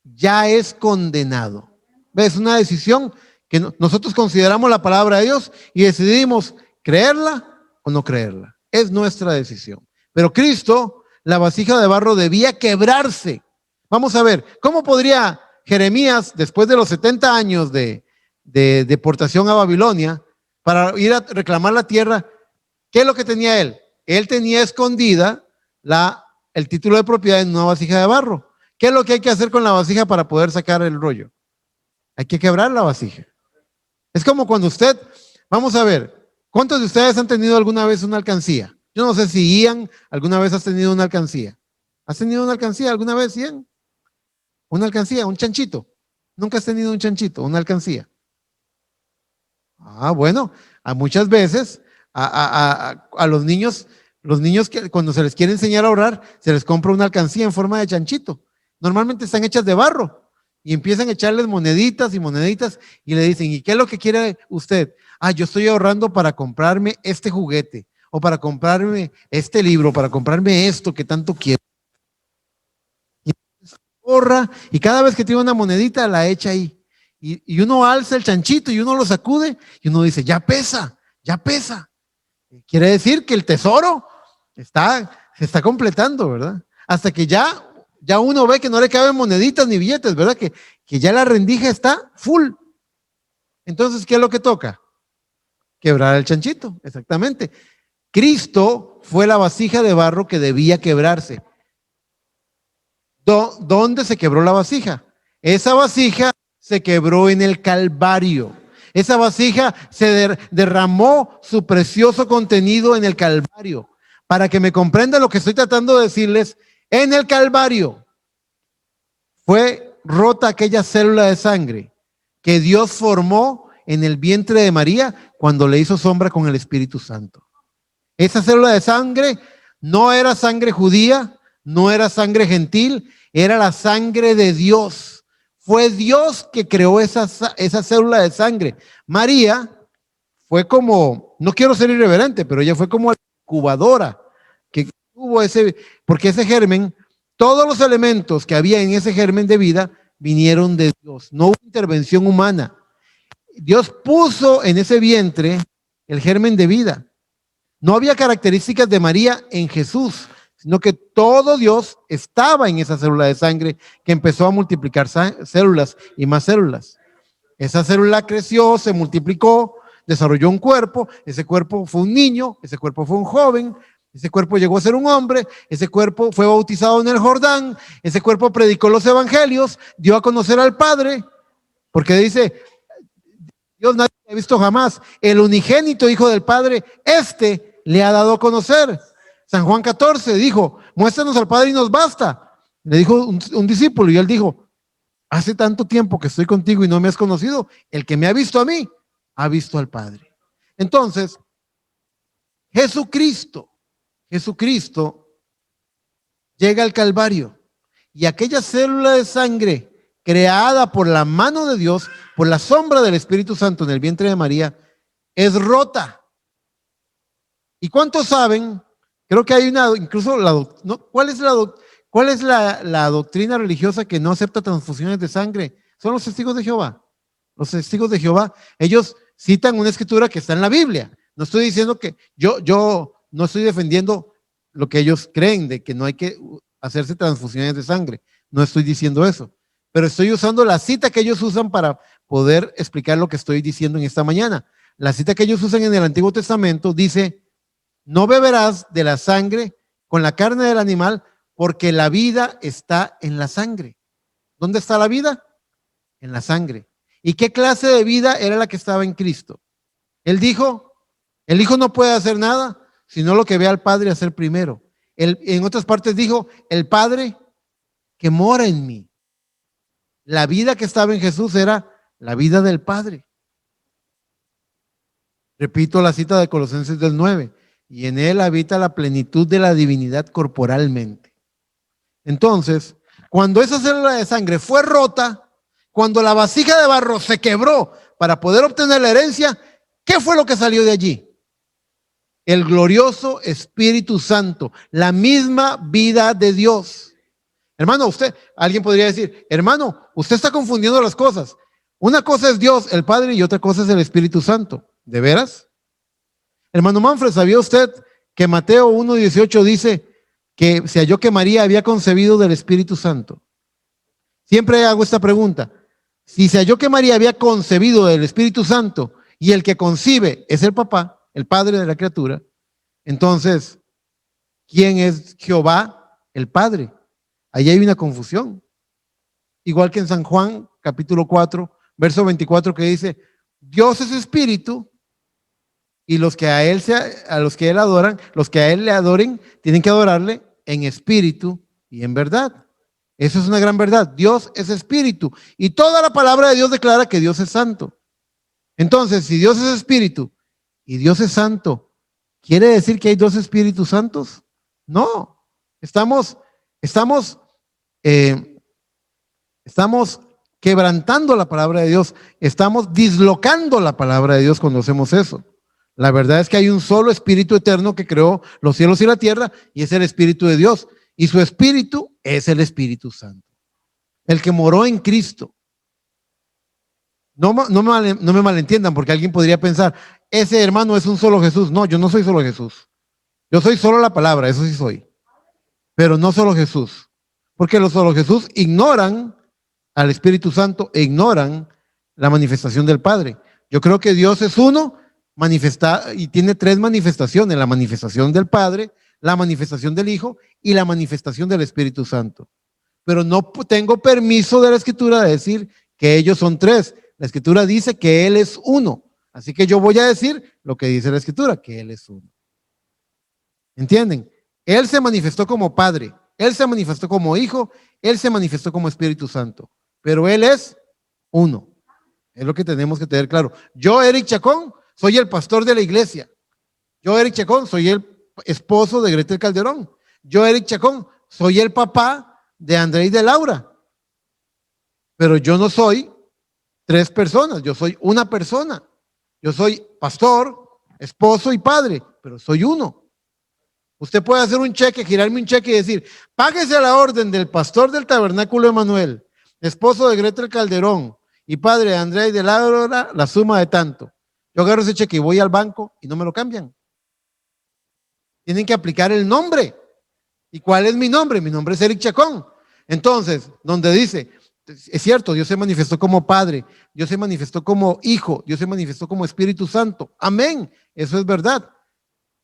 ya es condenado. ¿Ves? Una decisión que nosotros consideramos la palabra de Dios y decidimos creerla o no creerla. Es nuestra decisión. Pero Cristo, la vasija de barro debía quebrarse. Vamos a ver, ¿cómo podría Jeremías, después de los 70 años de deportación a Babilonia, para ir a reclamar la tierra, qué es lo que tenía él? Él tenía escondida el título de propiedad en una vasija de barro. ¿Qué es lo que hay que hacer con la vasija para poder sacar el rollo? Hay que quebrar la vasija. Es como cuando usted, vamos a ver, ¿cuántos de ustedes han tenido alguna vez una alcancía? Yo no sé si Ian alguna vez has tenido una alcancía. ¿Has tenido una alcancía alguna vez, Ian? Una alcancía, un chanchito. Nunca has tenido un chanchito, una alcancía. Ah, bueno, a muchas veces a los niños que cuando se les quiere enseñar a ahorrar, se les compra una alcancía en forma de chanchito. Normalmente están hechas de barro y empiezan a echarles moneditas y moneditas y le dicen, ¿y qué es lo que quiere usted? Ah, yo estoy ahorrando para comprarme este juguete o para comprarme este libro, para comprarme esto que tanto quiero. Y ahorra y cada vez que tiene una monedita la echa ahí. Y uno alza el chanchito y uno lo sacude y uno dice, ya pesa, ya pesa. Quiere decir que el tesoro se está completando, ¿verdad? Hasta que ya uno ve que no le caben moneditas ni billetes, ¿verdad? Que ya la rendija está full. Entonces, ¿qué es lo que toca? Quebrar el chanchito, exactamente. Cristo fue la vasija de barro que debía quebrarse. ¿Dónde se quebró la vasija? Esa vasija se quebró en el Calvario. Esa vasija se derramó su precioso contenido en el Calvario. Para que me comprenda lo que estoy tratando de decirles, en el Calvario fue rota aquella célula de sangre que Dios formó en el vientre de María cuando le hizo sombra con el Espíritu Santo. Esa célula de sangre no era sangre judía, no era sangre gentil, era la sangre de Dios. Fue Dios que creó esa célula de sangre. María fue como, no quiero ser irreverente, pero ella fue como la incubadora que tuvo porque ese germen, todos los elementos que había en ese germen de vida vinieron de Dios. No hubo intervención humana. Dios puso en ese vientre el germen de vida. No había características de María en Jesús, sino que todo Dios estaba en esa célula de sangre que empezó a multiplicar células y más células. Esa célula creció, se multiplicó, desarrolló un cuerpo, ese cuerpo fue un niño, ese cuerpo fue un joven, ese cuerpo llegó a ser un hombre, ese cuerpo fue bautizado en el Jordán, ese cuerpo predicó los evangelios, dio a conocer al Padre, porque dice, Dios nadie ha visto jamás, el unigénito Hijo del Padre, le ha dado a conocer. San Juan 14 dijo, muéstranos al Padre y nos basta. Le dijo un discípulo y él dijo, hace tanto tiempo que estoy contigo y no me has conocido, el que me ha visto a mí, ha visto al Padre. Entonces, Jesucristo llega al Calvario y aquella célula de sangre creada por la mano de Dios, por la sombra del Espíritu Santo en el vientre de María, es rota. ¿Y cuántos saben? Creo que hay incluso ¿cuál es la doctrina religiosa que no acepta transfusiones de sangre? Son los testigos de Jehová. Los testigos de Jehová, ellos citan una escritura que está en la Biblia. No estoy diciendo que yo no estoy defendiendo lo que ellos creen de que no hay que hacerse transfusiones de sangre. No estoy diciendo eso, pero estoy usando la cita que ellos usan para poder explicar lo que estoy diciendo en esta mañana. La cita que ellos usan en el Antiguo Testamento dice, no beberás de la sangre con la carne del animal, porque la vida está en la sangre. ¿Dónde está la vida? En la sangre. ¿Y qué clase de vida era la que estaba en Cristo? Él dijo, el Hijo no puede hacer nada, sino lo que ve al Padre hacer primero. En otras partes dijo, el Padre que mora en mí. La vida que estaba en Jesús era la vida del Padre. Repito la cita de Colosenses 9. Y en él habita la plenitud de la divinidad corporalmente. Entonces, cuando esa célula de sangre fue rota, cuando la vasija de barro se quebró para poder obtener la herencia, ¿qué fue lo que salió de allí? El glorioso Espíritu Santo, la misma vida de Dios. Hermano, alguien podría decir, hermano, usted está confundiendo las cosas. Una cosa es Dios, el Padre, y otra cosa es el Espíritu Santo. ¿De veras? Hermano Manfred, ¿sabía usted que Mateo 1:18 dice que se halló que María había concebido del Espíritu Santo? Siempre hago esta pregunta. Si se halló que María había concebido del Espíritu Santo y el que concibe es el papá, el padre de la criatura, entonces, ¿quién es Jehová? El Padre. Ahí hay una confusión. Igual que en San Juan, capítulo 4, verso 24, que dice, Dios es espíritu y los que a los que él adoran, los que a él le adoren, tienen que adorarle en espíritu y en verdad. Eso es una gran verdad. Dios es espíritu y toda la palabra de Dios declara que Dios es santo. Entonces, si Dios es espíritu y Dios es santo, ¿quiere decir que hay dos espíritus santos? No. Estamos quebrantando la palabra de Dios. Estamos dislocando la palabra de Dios cuando hacemos eso. La verdad es que hay un solo espíritu eterno que creó los cielos y la tierra y es el Espíritu de Dios. Y su espíritu es el Espíritu Santo, el que moró en Cristo. No me malentiendan, porque alguien podría pensar, ese hermano es un solo Jesús. No, yo no soy solo Jesús. Yo soy solo la palabra, eso sí soy. Pero no solo Jesús. Porque los solo Jesús ignoran al Espíritu Santo e ignoran la manifestación del Padre. Yo creo que Dios es uno, y tiene tres manifestaciones: la manifestación del Padre, la manifestación del Hijo y la manifestación del Espíritu Santo. Pero no tengo permiso de la Escritura de decir que ellos son tres. La Escritura dice que Él es uno. Así que yo voy a decir lo que dice la Escritura, que Él es uno. ¿Entienden? Él se manifestó como Padre, Él se manifestó como Hijo, Él se manifestó como Espíritu Santo. Pero Él es uno. Es lo que tenemos que tener claro. Yo, Eric Chacón, soy el pastor de la iglesia. Yo, Eric Chacón, soy el esposo de Gretel Calderón. Yo, Eric Chacón, soy el papá de Andrés y de Laura. Pero yo no soy tres personas, yo soy una persona. Yo soy pastor, esposo y padre, pero soy uno. Usted puede hacer un cheque, girarme un cheque y decir, páguese a la orden del pastor del Tabernáculo Emanuel, esposo de Gretel Calderón y padre de Andrés y de Laura, la suma de tanto. Yo agarro ese cheque y voy al banco y no me lo cambian. Tienen que aplicar el nombre. ¿Y cuál es mi nombre? Mi nombre es Eric Chacón. Entonces, donde dice, es cierto, Dios se manifestó como Padre, Dios se manifestó como Hijo, Dios se manifestó como Espíritu Santo. Amén, eso es verdad.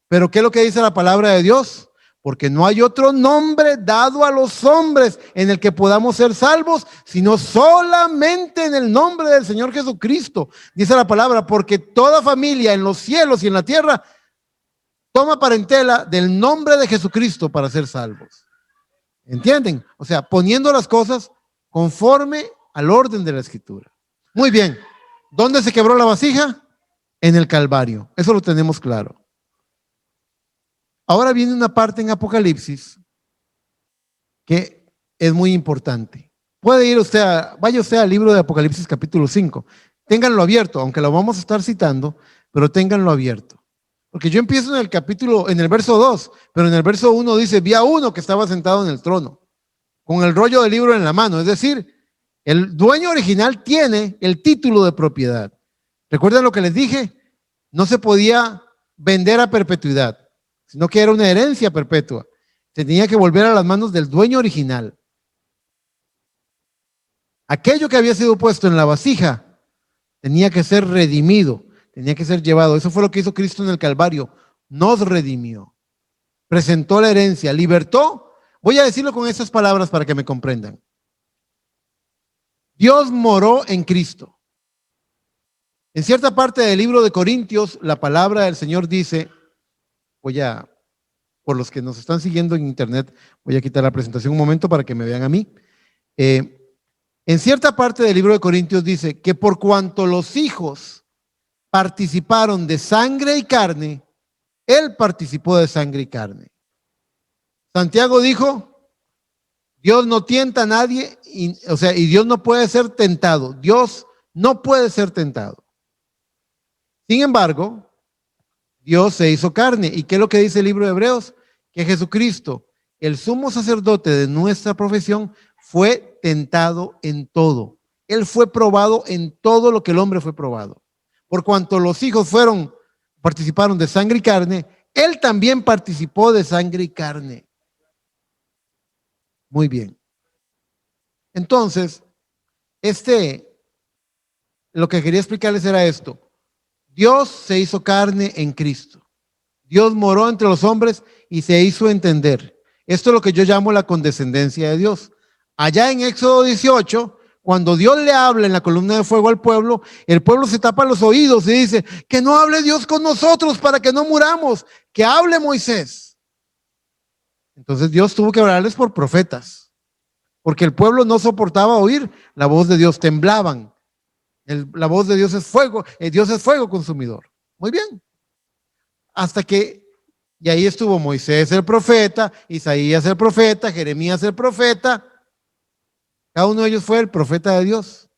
Pero ¿qué es lo que dice la palabra de Dios? Porque no hay otro nombre dado a los hombres en el que podamos ser salvos, sino solamente en el nombre del Señor Jesucristo. Dice la palabra, porque toda familia en los cielos y en la tierra toma parentela del nombre de Jesucristo para ser salvos. ¿Entienden? O sea, poniendo las cosas conforme al orden de la Escritura. Muy bien. ¿Dónde se quebró la vasija? En el Calvario. Eso lo tenemos claro. Ahora viene una parte en Apocalipsis que es muy importante. Puede ir vaya usted al libro de Apocalipsis capítulo 5. Ténganlo abierto, aunque lo vamos a estar citando, pero ténganlo abierto. Porque yo empiezo en el verso 2, pero en el verso 1 dice, vi a uno que estaba sentado en el trono, con el rollo del libro en la mano. Es decir, el dueño original tiene el título de propiedad. ¿Recuerdan lo que les dije? No se podía vender a perpetuidad, sino que era una herencia perpetua. Tenía que volver a las manos del dueño original. Aquello que había sido puesto en la vasija tenía que ser redimido, tenía que ser llevado. Eso fue lo que hizo Cristo en el Calvario. Nos redimió, presentó la herencia, libertó. Voy a decirlo con estas palabras para que me comprendan. Dios moró en Cristo. En cierta parte del libro de Corintios, la palabra del Señor dice, por los que nos están siguiendo en internet, voy a quitar la presentación un momento para que me vean a mí. En cierta parte del libro de Corintios dice que por cuanto los hijos participaron de sangre y carne, Él participó de sangre y carne. Santiago dijo, Dios no tienta a nadie, y Dios no puede ser tentado. Dios no puede ser tentado. Sin embargo, Dios se hizo carne. ¿Y qué es lo que dice el libro de Hebreos? Que Jesucristo, el sumo sacerdote de nuestra profesión, fue tentado en todo. Él fue probado en todo lo que el hombre fue probado. Por cuanto los hijos fueron participaron de sangre y carne, Él también participó de sangre y carne. Muy bien. Entonces, lo que quería explicarles era esto. Dios se hizo carne en Cristo. Dios moró entre los hombres y se hizo entender. Esto es lo que yo llamo la condescendencia de Dios. Allá en Éxodo 18, cuando Dios le habla en la columna de fuego al pueblo, el pueblo se tapa los oídos y dice, que no hable Dios con nosotros para que no muramos, que hable Moisés. Entonces Dios tuvo que hablarles por profetas, porque el pueblo no soportaba oír la voz de Dios, temblaban. La voz de Dios es fuego, Dios es fuego consumidor. Muy bien. Hasta que, y ahí estuvo Moisés el profeta, Isaías el profeta, Jeremías el profeta. Cada uno de ellos fue el profeta de Dios.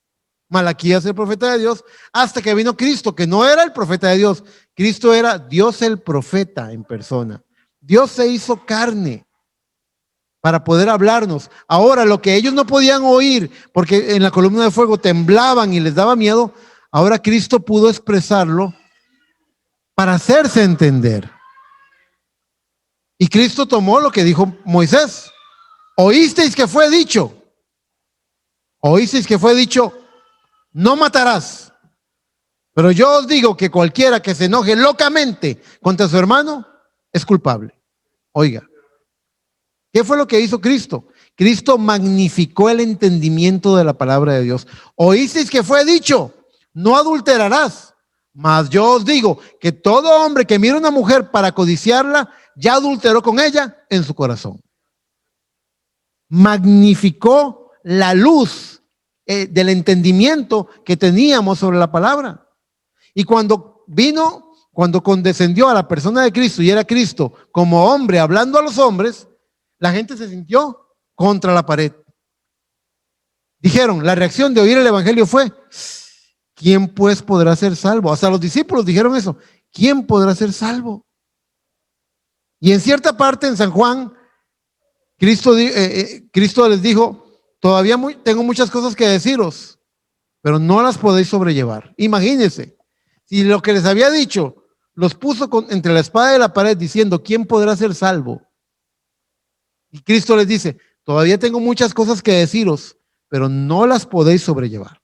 Malaquías el profeta de Dios, hasta que vino Cristo, que no era el profeta de Dios. Cristo era Dios el profeta en persona. Dios se hizo carne para poder hablarnos. Ahora, lo que ellos no podían oír, porque en la columna de fuego temblaban y les daba miedo, ahora Cristo pudo expresarlo para hacerse entender. Y Cristo tomó lo que dijo Moisés. Oísteis que fue dicho, no matarás. Pero yo os digo que cualquiera que se enoje locamente contra su hermano es culpable. Oiga, ¿qué fue lo que hizo Cristo? Cristo magnificó el entendimiento de la palabra de Dios. Oísteis que fue dicho, no adulterarás. Mas yo os digo que todo hombre que mira a una mujer para codiciarla, ya adulteró con ella en su corazón. Magnificó la luz del entendimiento que teníamos sobre la palabra. Y cuando condescendió a la persona de Cristo y era Cristo como hombre hablando a los hombres, la gente se sintió contra la pared. Dijeron, la reacción de oír el evangelio fue, ¿quién pues podrá ser salvo? Hasta los discípulos dijeron eso, ¿quién podrá ser salvo? Y en cierta parte en San Juan, Cristo les dijo, todavía tengo muchas cosas que deciros, pero no las podéis sobrellevar. Imagínense, si lo que les había dicho los puso entre la espada y la pared diciendo, ¿quién podrá ser salvo? Y Cristo les dice, todavía tengo muchas cosas que deciros, pero no las podéis sobrellevar.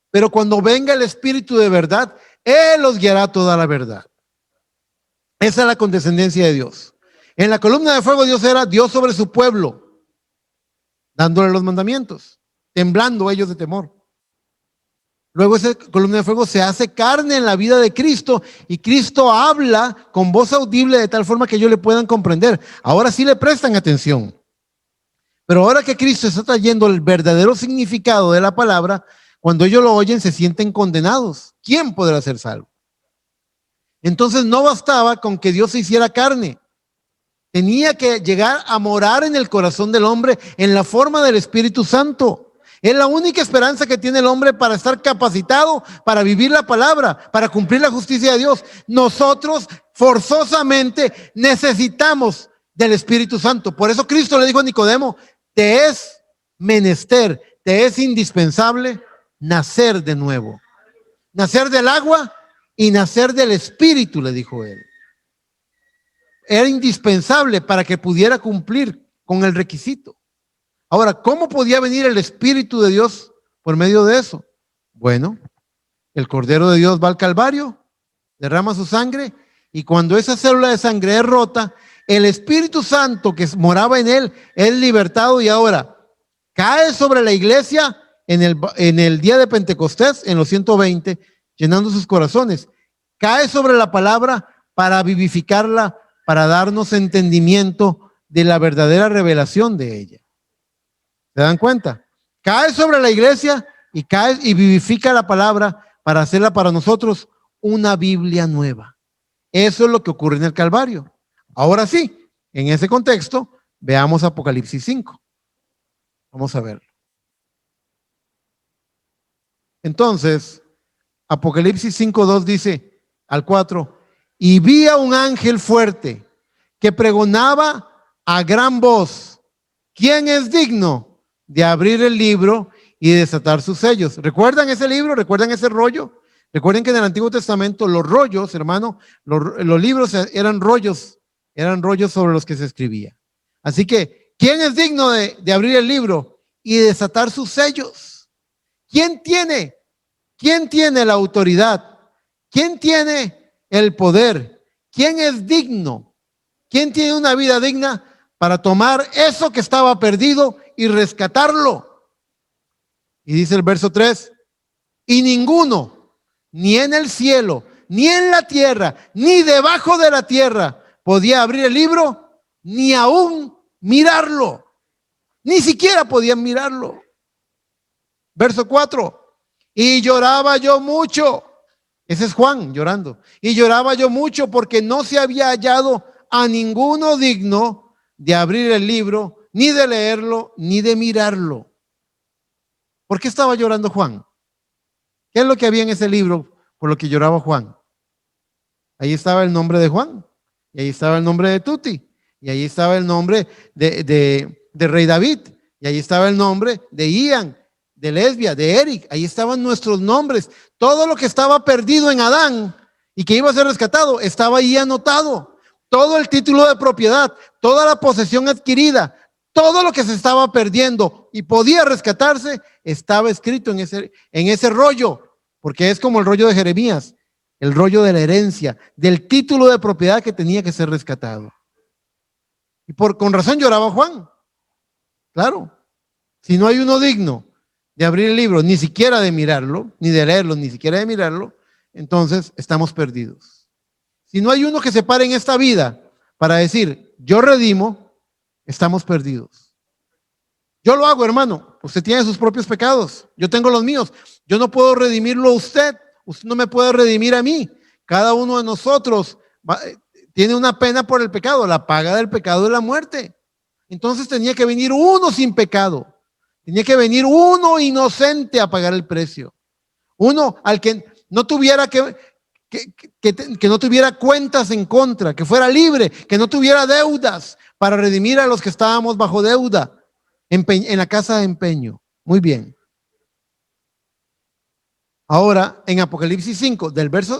Pero cuando venga el Espíritu de verdad, Él os guiará a toda la verdad. Esa es la condescendencia de Dios. En la columna de fuego Dios era Dios sobre su pueblo, dándole los mandamientos, temblando ellos de temor. Luego esa columna de fuego se hace carne en la vida de Cristo y Cristo habla con voz audible de tal forma que ellos le puedan comprender. Ahora sí le prestan atención. Pero ahora que Cristo está trayendo el verdadero significado de la palabra, cuando ellos lo oyen se sienten condenados. ¿Quién podrá ser salvo? Entonces no bastaba con que Dios se hiciera carne. Tenía que llegar a morar en el corazón del hombre en la forma del Espíritu Santo. Es la única esperanza que tiene el hombre para estar capacitado, para vivir la palabra, para cumplir la justicia de Dios. Nosotros forzosamente necesitamos del Espíritu Santo. Por eso Cristo le dijo a Nicodemo, te es menester, te es indispensable nacer de nuevo. Nacer del agua y nacer del Espíritu, le dijo él. Era indispensable para que pudiera cumplir con el requisito. Ahora, ¿cómo podía venir el Espíritu de Dios por medio de eso? Bueno, el Cordero de Dios va al Calvario, derrama su sangre, y cuando esa célula de sangre es rota, el Espíritu Santo que moraba en él es libertado y ahora cae sobre la iglesia en el día de Pentecostés, en los 120, llenando sus corazones. Cae sobre la palabra para vivificarla, para darnos entendimiento de la verdadera revelación de ella. ¿Se dan cuenta? Cae sobre la iglesia y cae y vivifica la palabra para hacerla para nosotros una Biblia nueva. Eso es lo que ocurre en el Calvario. Ahora sí, en ese contexto, veamos Apocalipsis 5. Vamos a verlo. Entonces, Apocalipsis 5:2 dice al 4, y vi a un ángel fuerte que pregonaba a gran voz, ¿quién es digno de abrir el libro y desatar sus sellos? ¿Recuerdan ese libro? ¿Recuerdan ese rollo? Recuerden que en el Antiguo Testamento los rollos, hermano, los libros eran rollos sobre los que se escribía. Así que, ¿quién es digno de abrir el libro y desatar sus sellos? ¿Quién tiene la autoridad? ¿Quién tiene el poder? ¿Quién es digno? ¿Quién tiene una vida digna para tomar eso que estaba perdido y rescatarlo? Y dice el verso 3, y ninguno, ni en el cielo, ni en la tierra, ni debajo de la tierra, podía abrir el libro, ni aún mirarlo. Ni siquiera podían mirarlo. Verso 4, y lloraba yo mucho. Ese es Juan llorando. Y lloraba yo mucho porque no se había hallado a ninguno digno de abrir el libro, ni de leerlo, ni de mirarlo. ¿Por qué estaba llorando Juan? ¿Qué es lo que había en ese libro por lo que lloraba Juan? Ahí estaba el nombre de Juan, y ahí estaba el nombre de Tuti, y ahí estaba el nombre de Rey David, y ahí estaba el nombre de Ian, de Lesbia, de Eric. Ahí estaban nuestros nombres. Todo lo que estaba perdido en Adán y que iba a ser rescatado estaba ahí anotado. Todo el título de propiedad, toda la posesión adquirida, todo lo que se estaba perdiendo y podía rescatarse estaba escrito en ese rollo, porque es como el rollo de Jeremías, el rollo de la herencia, del título de propiedad que tenía que ser rescatado. Y con razón lloraba Juan. Claro, si no hay uno digno de abrir el libro, ni siquiera de mirarlo, ni de leerlo, ni siquiera de mirarlo, entonces estamos perdidos. Si no hay uno que se pare en esta vida para decir, yo redimo, estamos perdidos. Yo lo hago, hermano. Usted tiene sus propios pecados. Yo tengo los míos. Yo no puedo redimirlo a usted. Usted no me puede redimir a mí. Cada uno de nosotros tiene una pena por el pecado. La paga del pecado es la muerte. Entonces tenía que venir uno sin pecado. Tenía que venir uno inocente a pagar el precio. Uno al que no tuviera que no tuviera cuentas en contra, que fuera libre, que no tuviera deudas para redimir a los que estábamos bajo deuda en la casa de empeño. Muy bien. Ahora, en Apocalipsis 5,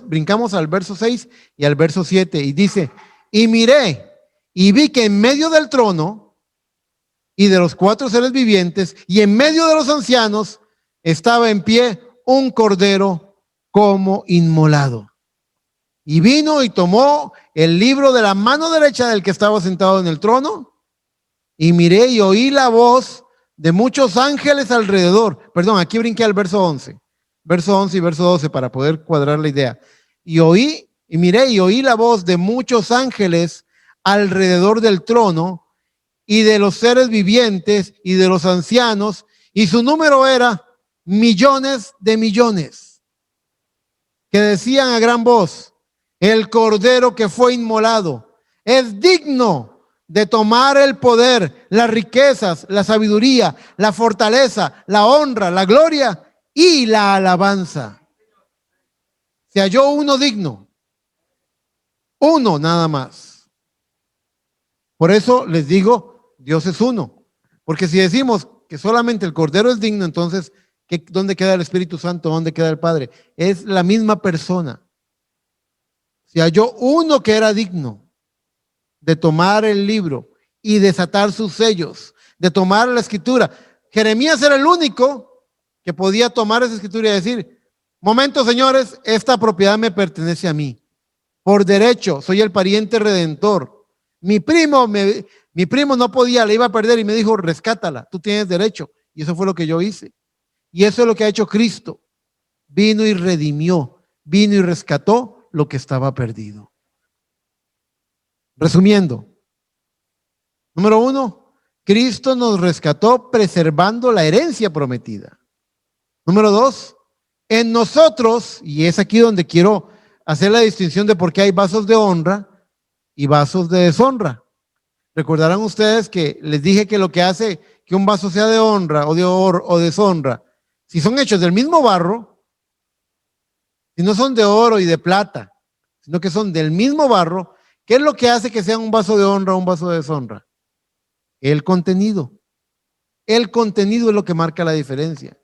brincamos al verso 6 y al verso 7, y dice, y miré y vi que en medio del trono y de los 4 seres vivientes y en medio de los ancianos estaba en pie un cordero como inmolado. Y vino y tomó el libro de la mano derecha del que estaba sentado en el trono, y miré y oí la voz de muchos ángeles alrededor. Perdón, aquí brinqué al verso 11. Verso 11 y verso 12 para poder cuadrar la idea. Y miré y oí la voz de muchos ángeles alrededor del trono y de los seres vivientes y de los ancianos, y su número era millones de millones, que decían a gran voz, el cordero que fue inmolado es digno de tomar el poder, las riquezas, la sabiduría, la fortaleza, la honra, la gloria y la alabanza. Se halló uno digno, uno nada más. Por eso les digo, Dios es uno. Porque si decimos que solamente el Cordero es digno, entonces, ¿dónde queda el Espíritu Santo? ¿Dónde queda el Padre? Es la misma persona. Se halló uno que era digno de tomar el libro y desatar sus sellos, de tomar la escritura. Jeremías era el único que podía tomar esa escritura y decir, momento, señores, esta propiedad me pertenece a mí. Por derecho, soy el pariente redentor. Mi primo no podía, le iba a perder y me dijo, rescátala, tú tienes derecho. Y eso fue lo que yo hice. Y eso es lo que ha hecho Cristo. Vino y redimió, vino y rescató lo que estaba perdido. Resumiendo, número 1, Cristo nos rescató preservando la herencia prometida. Número 2, en nosotros, y es aquí donde quiero hacer la distinción de por qué hay vasos de honra y vasos de deshonra. Recordarán ustedes que les dije que lo que hace que un vaso sea de honra o deshonra, si son hechos del mismo barro, si no son de oro y de plata, sino que son del mismo barro, ¿qué es lo que hace que sea un vaso de honra o un vaso de deshonra? El contenido. El contenido es lo que marca la diferencia.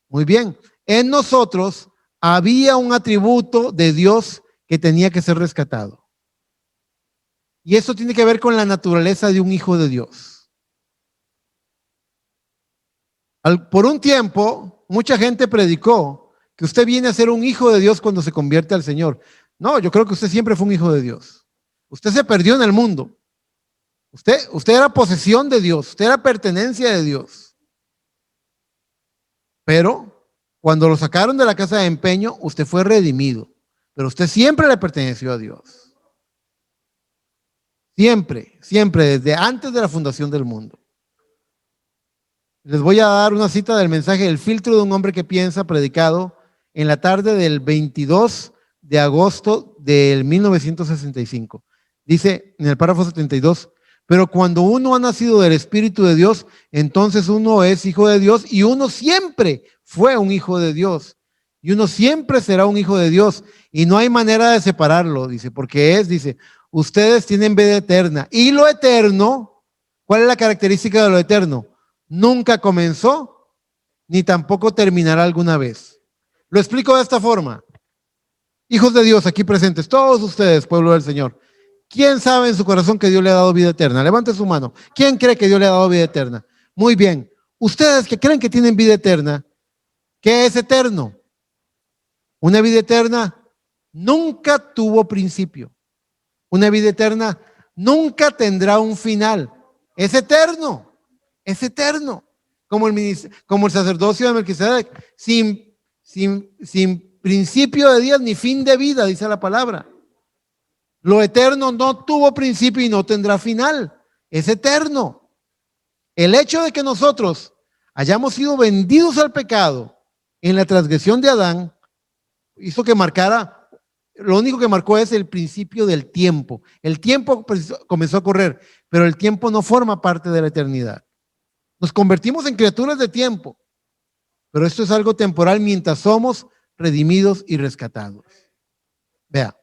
Muy bien. En nosotros había un atributo de Dios que tenía que ser rescatado. Y eso tiene que ver con la naturaleza de un hijo de Dios. Por un tiempo, mucha gente predicó que usted viene a ser un hijo de Dios cuando se convierte al Señor. No, yo creo que usted siempre fue un hijo de Dios. Usted se perdió en el mundo. Usted era posesión de Dios, usted era pertenencia de Dios. Pero cuando lo sacaron de la casa de empeño, usted fue redimido. Pero usted siempre le perteneció a Dios. Siempre, siempre, desde antes de la fundación del mundo. Les voy a dar una cita del mensaje El filtro de un hombre que piensa, predicado en la tarde del 22 de agosto del 1965. Dice en el párrafo 72, pero cuando uno ha nacido del Espíritu de Dios, entonces uno es hijo de Dios y uno siempre fue un hijo de Dios. Y uno siempre será un hijo de Dios. Y no hay manera de separarlo, dice, porque dice, ustedes tienen vida eterna. Y lo eterno, ¿cuál es la característica de lo eterno? Nunca comenzó, ni tampoco terminará alguna vez. Lo explico de esta forma. Hijos de Dios aquí presentes, todos ustedes, pueblo del Señor. ¿Quién sabe en su corazón que Dios le ha dado vida eterna? Levante su mano. ¿Quién cree que Dios le ha dado vida eterna? Muy bien. Ustedes que creen que tienen vida eterna, ¿qué es eterno? Una vida eterna nunca tuvo principio. Una vida eterna nunca tendrá un final. Es eterno. Es eterno. Como el sacerdocio de Melquisedec, sin principio de días ni fin de vida, dice la palabra. Lo eterno no tuvo principio y no tendrá final. Es eterno. El hecho de que nosotros hayamos sido vendidos al pecado en la transgresión de Adán hizo que marcara, lo único que marcó es el principio del tiempo. El tiempo comenzó a correr, pero el tiempo no forma parte de la eternidad. Nos convertimos en criaturas de tiempo, pero esto es algo temporal mientras somos redimidos y rescatados. Vea.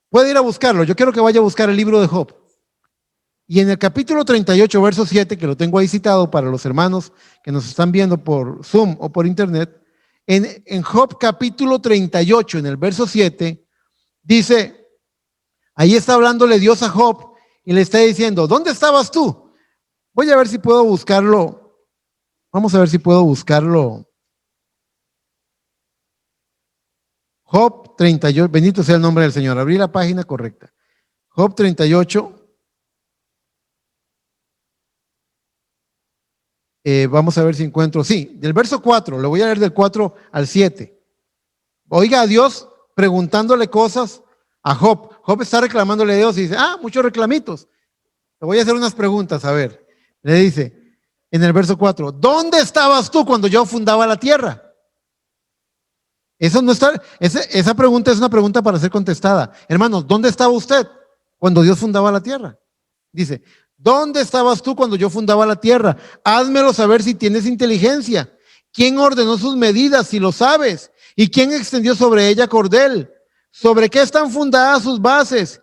Puede ir a buscarlo. Yo quiero que vaya a buscar el libro de Job. Y en el capítulo 38, verso 7, que lo tengo ahí citado para los hermanos que nos están viendo por Zoom o por internet, en Job capítulo 38, en el verso 7, dice, ahí está hablándole Dios a Job y le está diciendo, ¿dónde estabas tú? Voy a ver si puedo buscarlo. Vamos a ver si puedo buscarlo. Job 38, bendito sea el nombre del Señor. Abrí la página correcta. Job 38. Vamos a ver si encuentro. Sí, del verso 4. Lo voy a leer del 4 al 7. Oiga a Dios preguntándole cosas a Job. Job está reclamándole a Dios y dice, muchos reclamitos. Le voy a hacer unas preguntas, a ver. Le dice en el verso 4, ¿dónde estabas tú cuando yo fundaba la tierra? Eso no está, esa pregunta es una pregunta para ser contestada. Hermanos, ¿dónde estaba usted cuando Dios fundaba la tierra? Dice, ¿dónde estabas tú cuando yo fundaba la tierra? Házmelo saber si tienes inteligencia. ¿Quién ordenó sus medidas, si lo sabes? ¿Y quién extendió sobre ella cordel? ¿Sobre qué están fundadas sus bases?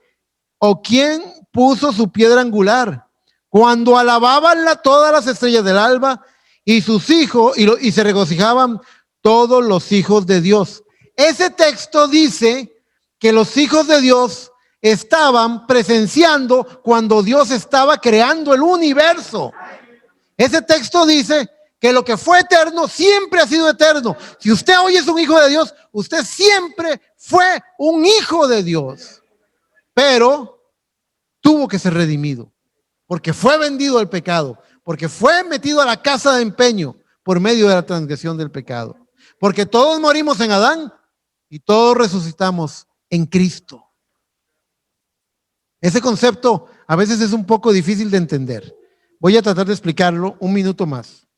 ¿O quién puso su piedra angular? Cuando alababan todas las estrellas del alba y sus hijos, y se regocijaban todos los hijos de Dios. Ese texto dice que los hijos de Dios estaban presenciando cuando Dios estaba creando el universo. Ese texto dice que lo que fue eterno siempre ha sido eterno. Si usted hoy es un hijo de Dios, usted siempre fue un hijo de Dios. Pero tuvo que ser redimido, porque fue vendido al pecado, porque fue metido a la casa de empeño por medio de la transgresión del pecado. Porque todos morimos en Adán y todos resucitamos en Cristo. Ese concepto a veces es un poco difícil de entender. Voy a tratar de explicarlo un minuto más.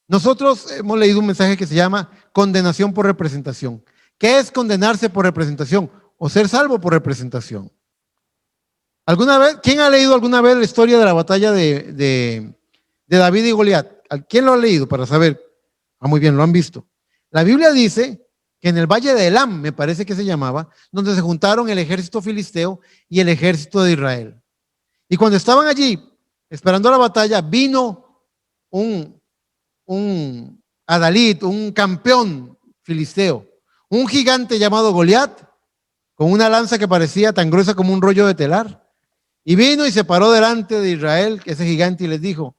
Nosotros hemos leído un mensaje que se llama condenación por representación. ¿Qué es condenarse por representación? O ser salvo por representación. ¿Alguna vez? ¿Quién ha leído alguna vez la historia de la batalla de David y Goliat? ¿Quién lo ha leído para saber? Muy bien, lo han visto. La Biblia dice que en el valle de Elam, me parece que se llamaba, donde se juntaron el ejército filisteo y el ejército de Israel. Y cuando estaban allí esperando la batalla, vino un a David, un campeón filisteo, un gigante llamado Goliat, con una lanza que parecía tan gruesa como un rollo de telar. Y vino y se paró delante de Israel, ese gigante, y les dijo: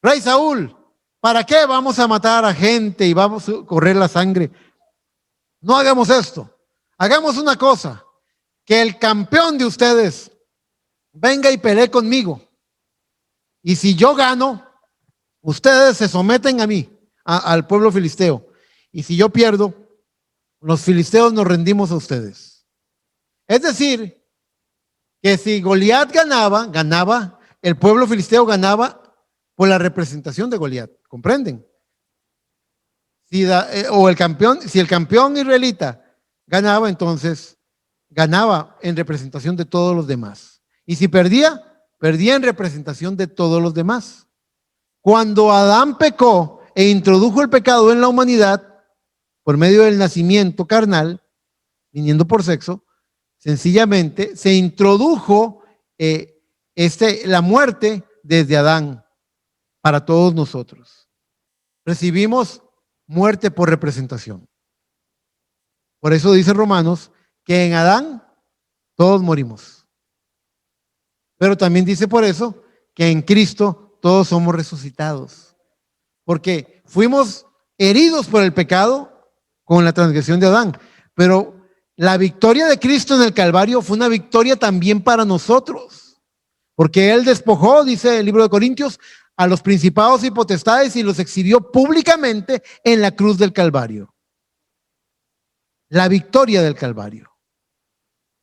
Rey Saúl, ¿para qué vamos a matar a gente y vamos a correr la sangre? No hagamos esto. Hagamos una cosa, que el campeón de ustedes venga y pelee conmigo. Y si yo gano, ustedes se someten a mí, al pueblo filisteo. Y si yo pierdo, los filisteos nos rendimos a ustedes. Es decir, que si Goliat ganaba, el pueblo filisteo ganaba por la representación de Goliat. ¿Comprenden? Si el campeón israelita ganaba, entonces ganaba en representación de todos los demás. Y si perdía, perdía en representación de todos los demás. Cuando Adán pecó e introdujo el pecado en la humanidad por medio del nacimiento carnal, viniendo por sexo, sencillamente se introdujo la muerte desde Adán para todos nosotros. Recibimos muerte por representación. Por eso dice Romanos que en Adán todos morimos. Pero también dice por eso que en Cristo todos somos resucitados. Porque fuimos heridos por el pecado con la transgresión de Adán. Pero la victoria de Cristo en el Calvario fue una victoria también para nosotros. Porque Él despojó, dice el libro de Corintios, a los principados y potestades y los exhibió públicamente en la cruz del Calvario. La victoria del Calvario.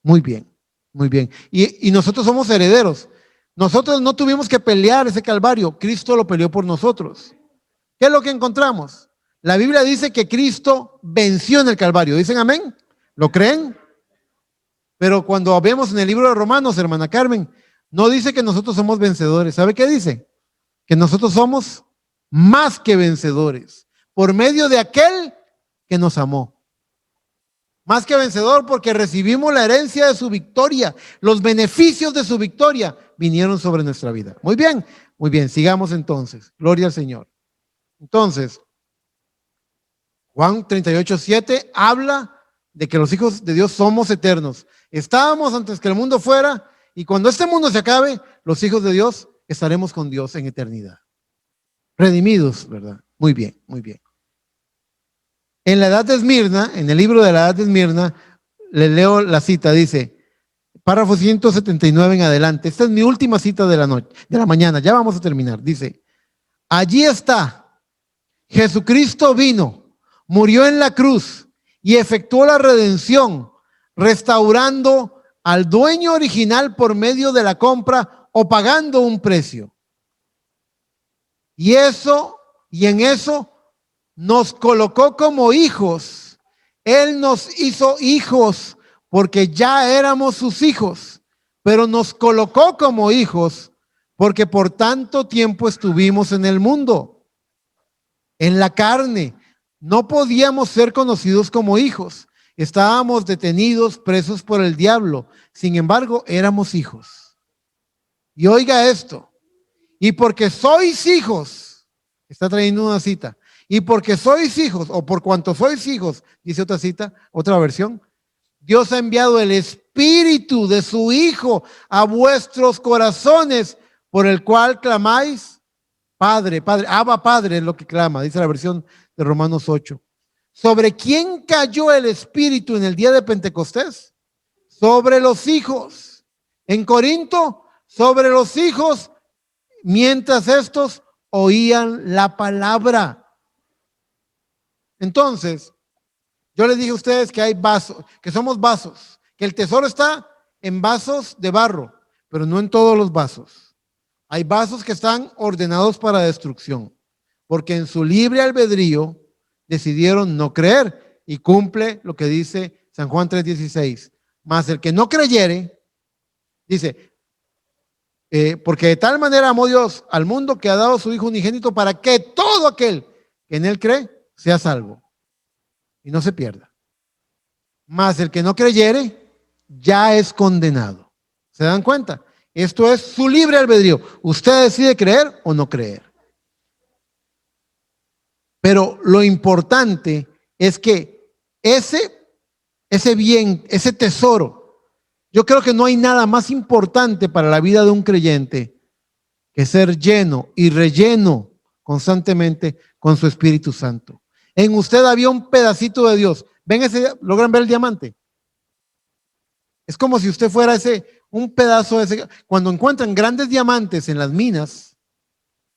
Muy bien, muy bien. Y nosotros somos herederos. Nosotros no tuvimos que pelear ese Calvario. Cristo lo peleó por nosotros. ¿Qué es lo que encontramos? La Biblia dice que Cristo venció en el Calvario. ¿Dicen amén? ¿Lo creen? Pero cuando vemos en el libro de Romanos, hermana Carmen, no dice que nosotros somos vencedores. ¿Sabe qué dice? Que nosotros somos más que vencedores por medio de aquel que nos amó. Más que vencedor porque recibimos la herencia de su victoria. Los beneficios de su victoria vinieron sobre nuestra vida. Muy bien, sigamos entonces. Gloria al Señor. Entonces, Juan 38:7 habla de que los hijos de Dios somos eternos. Estábamos antes que el mundo fuera, y cuando este mundo se acabe, los hijos de Dios estaremos con Dios en eternidad. Redimidos, ¿verdad? Muy bien, muy bien. En la edad de Esmirna, en el libro de la edad de Esmirna, le leo la cita, dice, párrafo 179 en adelante. Esta es mi última cita de la noche, de la mañana, ya vamos a terminar. Dice, allí está, Jesucristo vino, murió en la cruz y efectuó la redención, restaurando al dueño original por medio de la compra o pagando un precio. Y en eso nos colocó como hijos. Él nos hizo hijos porque ya éramos sus hijos, pero nos colocó como hijos porque por tanto tiempo estuvimos en el mundo, en la carne. No podíamos ser conocidos como hijos. Estábamos detenidos, presos por el diablo. Sin embargo, éramos hijos. Y oiga esto. Y porque sois hijos, está trayendo una cita. Y porque sois hijos, o por cuanto sois hijos, dice otra cita, otra versión, Dios ha enviado el Espíritu de su Hijo a vuestros corazones, por el cual clamáis, Padre, Padre, Abba Padre es lo que clama, dice la versión de Romanos 8. ¿Sobre quién cayó el Espíritu en el día de Pentecostés? Sobre los hijos. En Corinto, sobre los hijos, mientras estos oían la palabra. Entonces, yo les dije a ustedes que hay vasos, que somos vasos, que el tesoro está en vasos de barro, pero no en todos los vasos. Hay vasos que están ordenados para destrucción, porque en su libre albedrío decidieron no creer, y cumple lo que dice San Juan 3:16. Mas el que no creyere, dice, porque de tal manera amó Dios al mundo que ha dado a su Hijo unigénito para que todo aquel que en él cree sea salvo y no se pierda. Mas el que no creyere ya es condenado. ¿Se dan cuenta? Esto es su libre albedrío. Usted decide creer o no creer. Pero lo importante es que ese bien, ese tesoro, yo creo que no hay nada más importante para la vida de un creyente que ser lleno y relleno constantemente con su Espíritu Santo. En usted había un pedacito de Dios. ¿Ven ese? ¿Logran ver el diamante? Es como si usted fuera un pedazo de ese. Cuando encuentran grandes diamantes en las minas,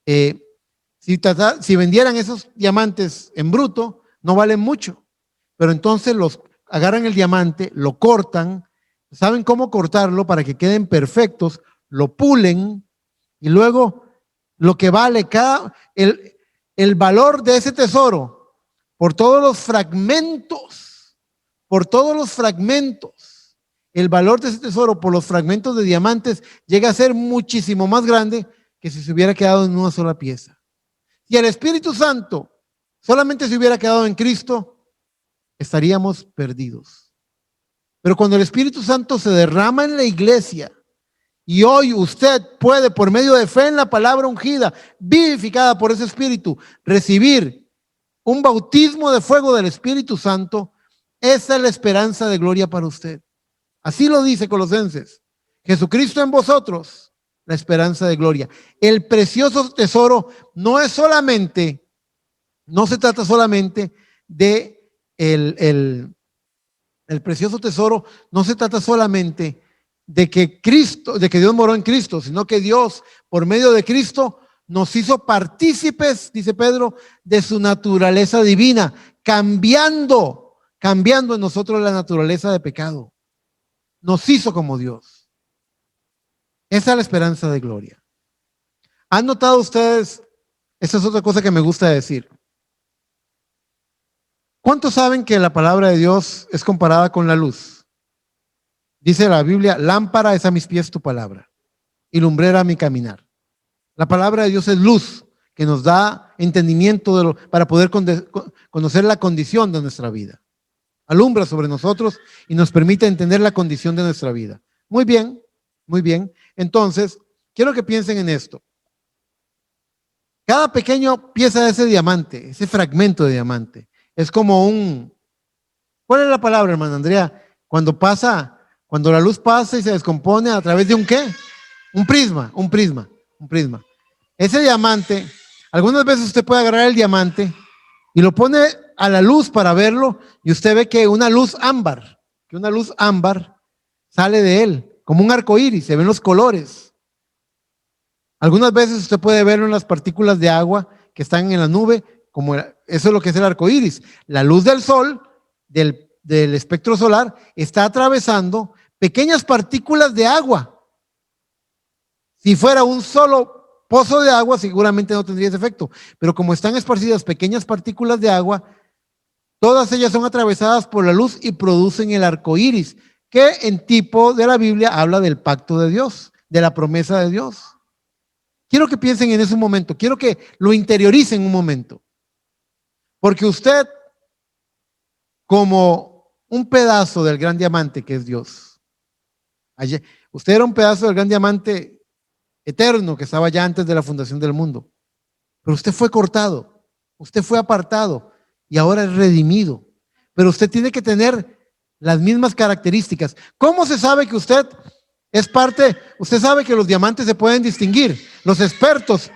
si vendieran esos diamantes en bruto, no valen mucho. Pero entonces los agarran el diamante, lo cortan, saben cómo cortarlo para que queden perfectos, lo pulen y luego lo que vale el valor de ese tesoro por todos los fragmentos, el valor de ese tesoro por los fragmentos de diamantes llega a ser muchísimo más grande que si se hubiera quedado en una sola pieza. Si el Espíritu Santo solamente se hubiera quedado en Cristo, estaríamos perdidos. Pero cuando el Espíritu Santo se derrama en la iglesia y hoy usted puede, por medio de fe en la palabra ungida, vivificada por ese Espíritu, recibir un bautismo de fuego del Espíritu Santo, esa es la esperanza de gloria para usted. Así lo dice Colosenses. Jesucristo en vosotros, la esperanza de gloria. El precioso tesoro no se trata solamente de el precioso tesoro, no se trata solamente de que Dios moró en Cristo, sino que Dios, por medio de Cristo, nos hizo partícipes, dice Pedro, de su naturaleza divina, cambiando en nosotros la naturaleza de pecado. Nos hizo como Dios. Esa es la esperanza de gloria. ¿Han notado ustedes? Esa es otra cosa que me gusta decir. ¿Cuántos saben que la palabra de Dios es comparada con la luz? Dice la Biblia, lámpara es a mis pies tu palabra y lumbrera a mi caminar. La palabra de Dios es luz que nos da entendimiento para poder conocer la condición de nuestra vida. Alumbra sobre nosotros y nos permite entender la condición de nuestra vida. Muy bien, muy bien. Entonces, quiero que piensen en esto. Cada pequeña pieza de ese diamante, ese fragmento de diamante, es como ¿cuál es la palabra, hermana Andrea? Cuando la luz pasa y se descompone a través de un ¿qué? Un prisma. Ese diamante, algunas veces usted puede agarrar el diamante y lo pone a la luz para verlo y usted ve que una luz ámbar sale de él, como un arco iris, se ven los colores. Algunas veces usted puede verlo en las partículas de agua que están en la nube, como eso es lo que es el arco iris. La luz del sol, del espectro solar, está atravesando pequeñas partículas de agua. Si fuera un solo pozo de agua, seguramente no tendría ese efecto. Pero como están esparcidas pequeñas partículas de agua, todas ellas son atravesadas por la luz y producen el arco iris, que en tipo de la Biblia habla del pacto de Dios, de la promesa de Dios. Quiero que piensen en ese momento, quiero que lo interioricen un momento. Porque usted, como un pedazo del gran diamante que es Dios, usted era un pedazo del gran diamante eterno que estaba ya antes de la fundación del mundo, pero usted fue cortado, usted fue apartado y ahora es redimido, pero usted tiene que tener las mismas características. ¿Cómo se sabe que usted es parte? Usted sabe que los diamantes se pueden distinguir. Los expertos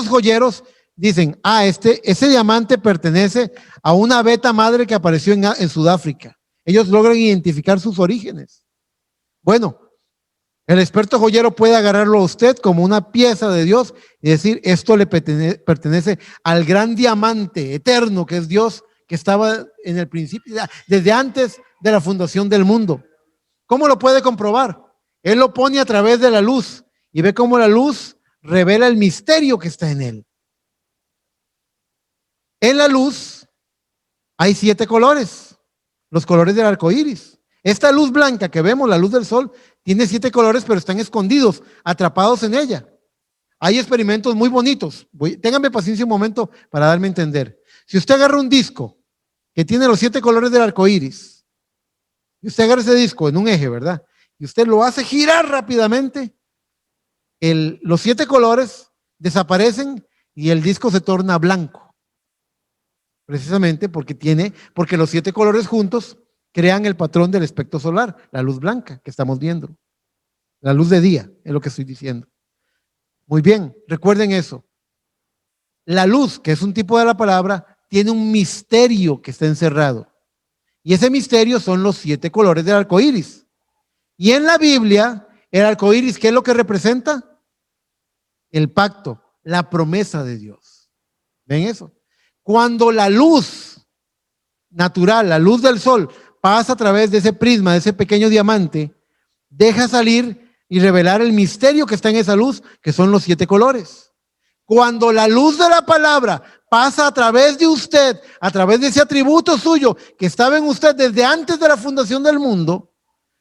joyeros dicen, ese diamante pertenece a una beta madre que apareció en Sudáfrica. Ellos logran identificar sus orígenes. Bueno, el experto joyero puede agarrarlo a usted como una pieza de Dios y decir, esto le pertenece al gran diamante eterno que es Dios, que estaba en el principio, desde antes de la fundación del mundo. ¿Cómo lo puede comprobar? Él lo pone a través de la luz y ve cómo la luz revela el misterio que está en él. En la luz hay 7 colores, los colores del arco iris. Esta luz blanca que vemos, la luz del sol, tiene 7 colores, pero están escondidos, atrapados en ella. Hay experimentos muy bonitos. Ténganme paciencia un momento para darme a entender. Si usted agarra un disco que tiene los 7 colores del arco iris, y usted agarra ese disco en un eje, ¿verdad? Y usted lo hace girar rápidamente, los 7 colores desaparecen y el disco se torna blanco. precisamente porque los 7 colores juntos crean el patrón del espectro solar, la luz blanca que estamos viendo. La luz de día, es lo que estoy diciendo. Muy bien, recuerden eso. La luz, que es un tipo de la palabra, tiene un misterio que está encerrado. Y ese misterio son los 7 colores del arco iris. Y en la Biblia, el arco iris, ¿qué es lo que representa? El pacto, la promesa de Dios. ¿Ven eso? Cuando la luz natural, la luz del sol, pasa a través de ese prisma, de ese pequeño diamante, deja salir y revelar el misterio que está en esa luz, que son los 7 colores. Cuando la luz de la palabra pasa a través de usted, a través de ese atributo suyo que estaba en usted desde antes de la fundación del mundo,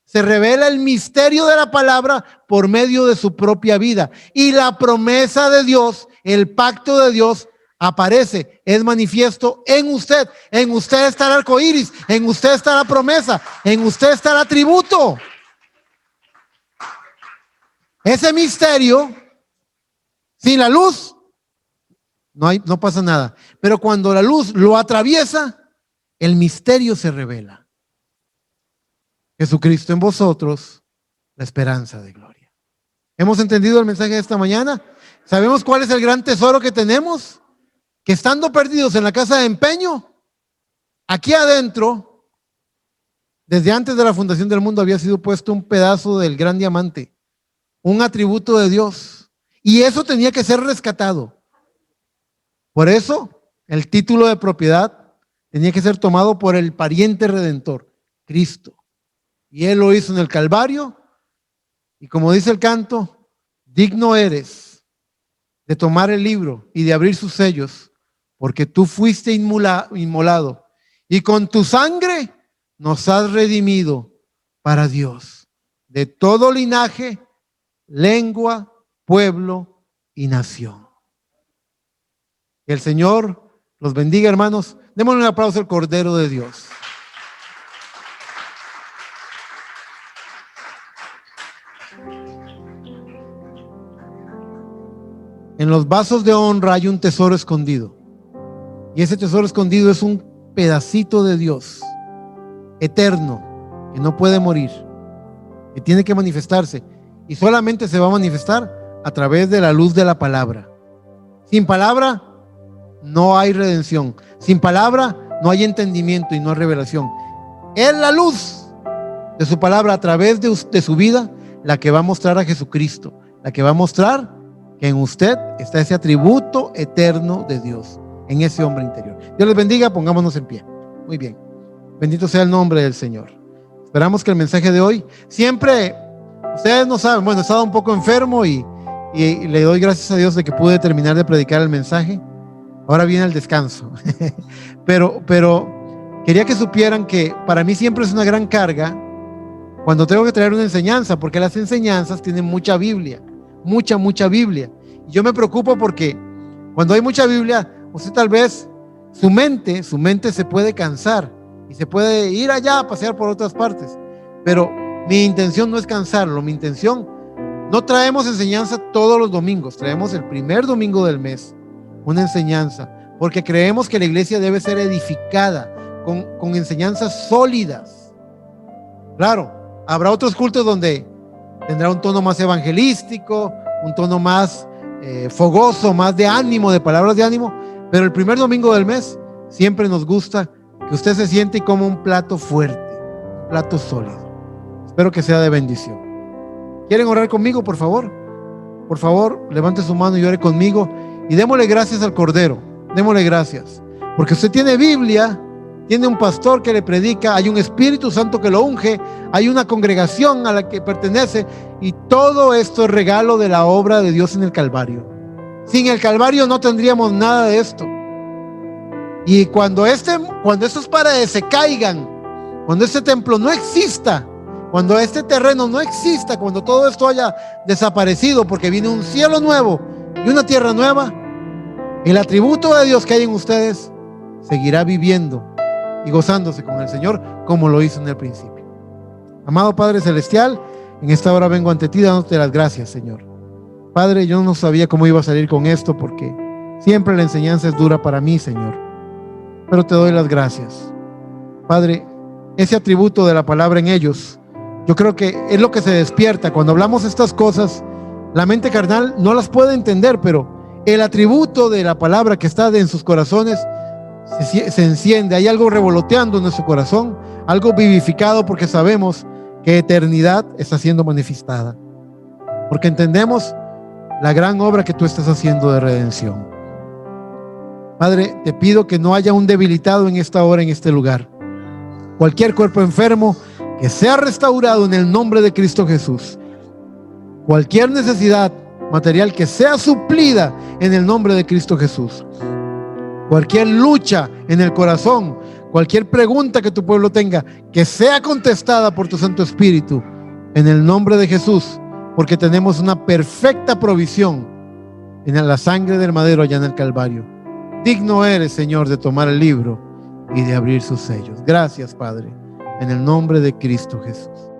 se revela el misterio de la palabra por medio de su propia vida. Y la promesa de Dios, el pacto de Dios, aparece, es manifiesto en usted. En usted está el arco iris, en usted está la promesa, en usted está el atributo. Ese misterio, sin la luz, no pasa nada. Pero cuando la luz lo atraviesa, el misterio se revela. Jesucristo en vosotros, la esperanza de gloria. ¿Hemos entendido el mensaje de esta mañana? ¿Sabemos cuál es el gran tesoro que tenemos? Que estando perdidos en la casa de empeño, aquí adentro, desde antes de la fundación del mundo, había sido puesto un pedazo del gran diamante, un atributo de Dios. Y eso tenía que ser rescatado. Por eso, el título de propiedad tenía que ser tomado por el pariente redentor, Cristo. Y Él lo hizo en el Calvario. Y como dice el canto, digno eres de tomar el libro y de abrir sus sellos, porque tú fuiste inmolado y con tu sangre nos has redimido para Dios, de todo linaje, lengua, pueblo y nación. Que el Señor los bendiga, hermanos. Démosle un aplauso al Cordero de Dios. En los vasos de honra hay un tesoro escondido. Y ese tesoro escondido es un pedacito de Dios eterno, que no puede morir, que tiene que manifestarse. Y solamente se va a manifestar a través de la luz de la palabra. Sin palabra no hay redención. Sin palabra no hay entendimiento y no hay revelación. Es la luz de su palabra a través de su vida la que va a mostrar a Jesucristo, la que va a mostrar que en usted está ese atributo eterno de Dios, en ese hombre interior. Dios les bendiga, pongámonos en pie. Muy bien. Bendito sea el nombre del Señor. Esperamos que el mensaje de hoy, siempre, ustedes no saben, bueno, he estado un poco enfermo y le doy gracias a Dios de que pude terminar de predicar el mensaje. Ahora viene el descanso. pero quería que supieran que para mí siempre es una gran carga cuando tengo que traer una enseñanza, porque las enseñanzas tienen mucha Biblia, mucha Biblia. Y yo me preocupo porque cuando hay mucha Biblia, usted tal vez, su mente se puede cansar y se puede ir allá a pasear por otras partes. Pero mi intención no es cansarlo, mi intención, no traemos enseñanza todos los domingos, traemos el primer domingo del mes una enseñanza, porque creemos que la iglesia debe ser edificada con enseñanzas sólidas. Claro, habrá otros cultos donde tendrá un tono más evangelístico, un tono más fogoso, más de ánimo, de palabras de ánimo, pero el primer domingo del mes siempre nos gusta que usted se siente como un plato fuerte, un plato sólido. Espero que sea de bendición. ¿Quieren orar conmigo, por favor? Por favor, levante su mano y ore conmigo y démosle gracias al Cordero. Démosle gracias, porque usted tiene Biblia, tiene un pastor que le predica, hay un Espíritu Santo que lo unge, hay una congregación a la que pertenece, y todo esto es regalo de la obra de Dios en el Calvario. Sin el Calvario no tendríamos nada de esto. Y cuando estos paredes se caigan, cuando este templo no exista, cuando este terreno no exista, cuando todo esto haya desaparecido, porque viene un cielo nuevo y una tierra nueva, el atributo de Dios que hay en ustedes seguirá viviendo y gozándose con el Señor como lo hizo en el principio. Amado Padre Celestial, en esta hora vengo ante ti dándote las gracias, Señor. Padre, yo no sabía cómo iba a salir con esto, porque siempre la enseñanza es dura para mí, Señor. pero te doy las gracias. Padre, ese atributo de la palabra en ellos, yo creo que es lo que se despierta. Cuando hablamos estas cosas, la mente carnal no las puede entender, pero el atributo de la palabra que está en sus corazones se enciende. Hay algo revoloteando en nuestro corazón, algo vivificado, porque sabemos que eternidad está siendo manifestada, porque entendemos la gran obra que tú estás haciendo de redención. Padre, te pido que no haya un debilitado en esta hora, en este lugar. Cualquier cuerpo enfermo que sea restaurado en el nombre de Cristo Jesús. Cualquier necesidad material que sea suplida en el nombre de Cristo Jesús. Cualquier lucha en el corazón, cualquier pregunta que tu pueblo tenga, que sea contestada por tu Santo Espíritu en el nombre de Jesús, porque tenemos una perfecta provisión en la sangre del madero allá en el Calvario. Digno eres, Señor, de tomar el libro y de abrir sus sellos. Gracias, Padre, en el nombre de Cristo Jesús.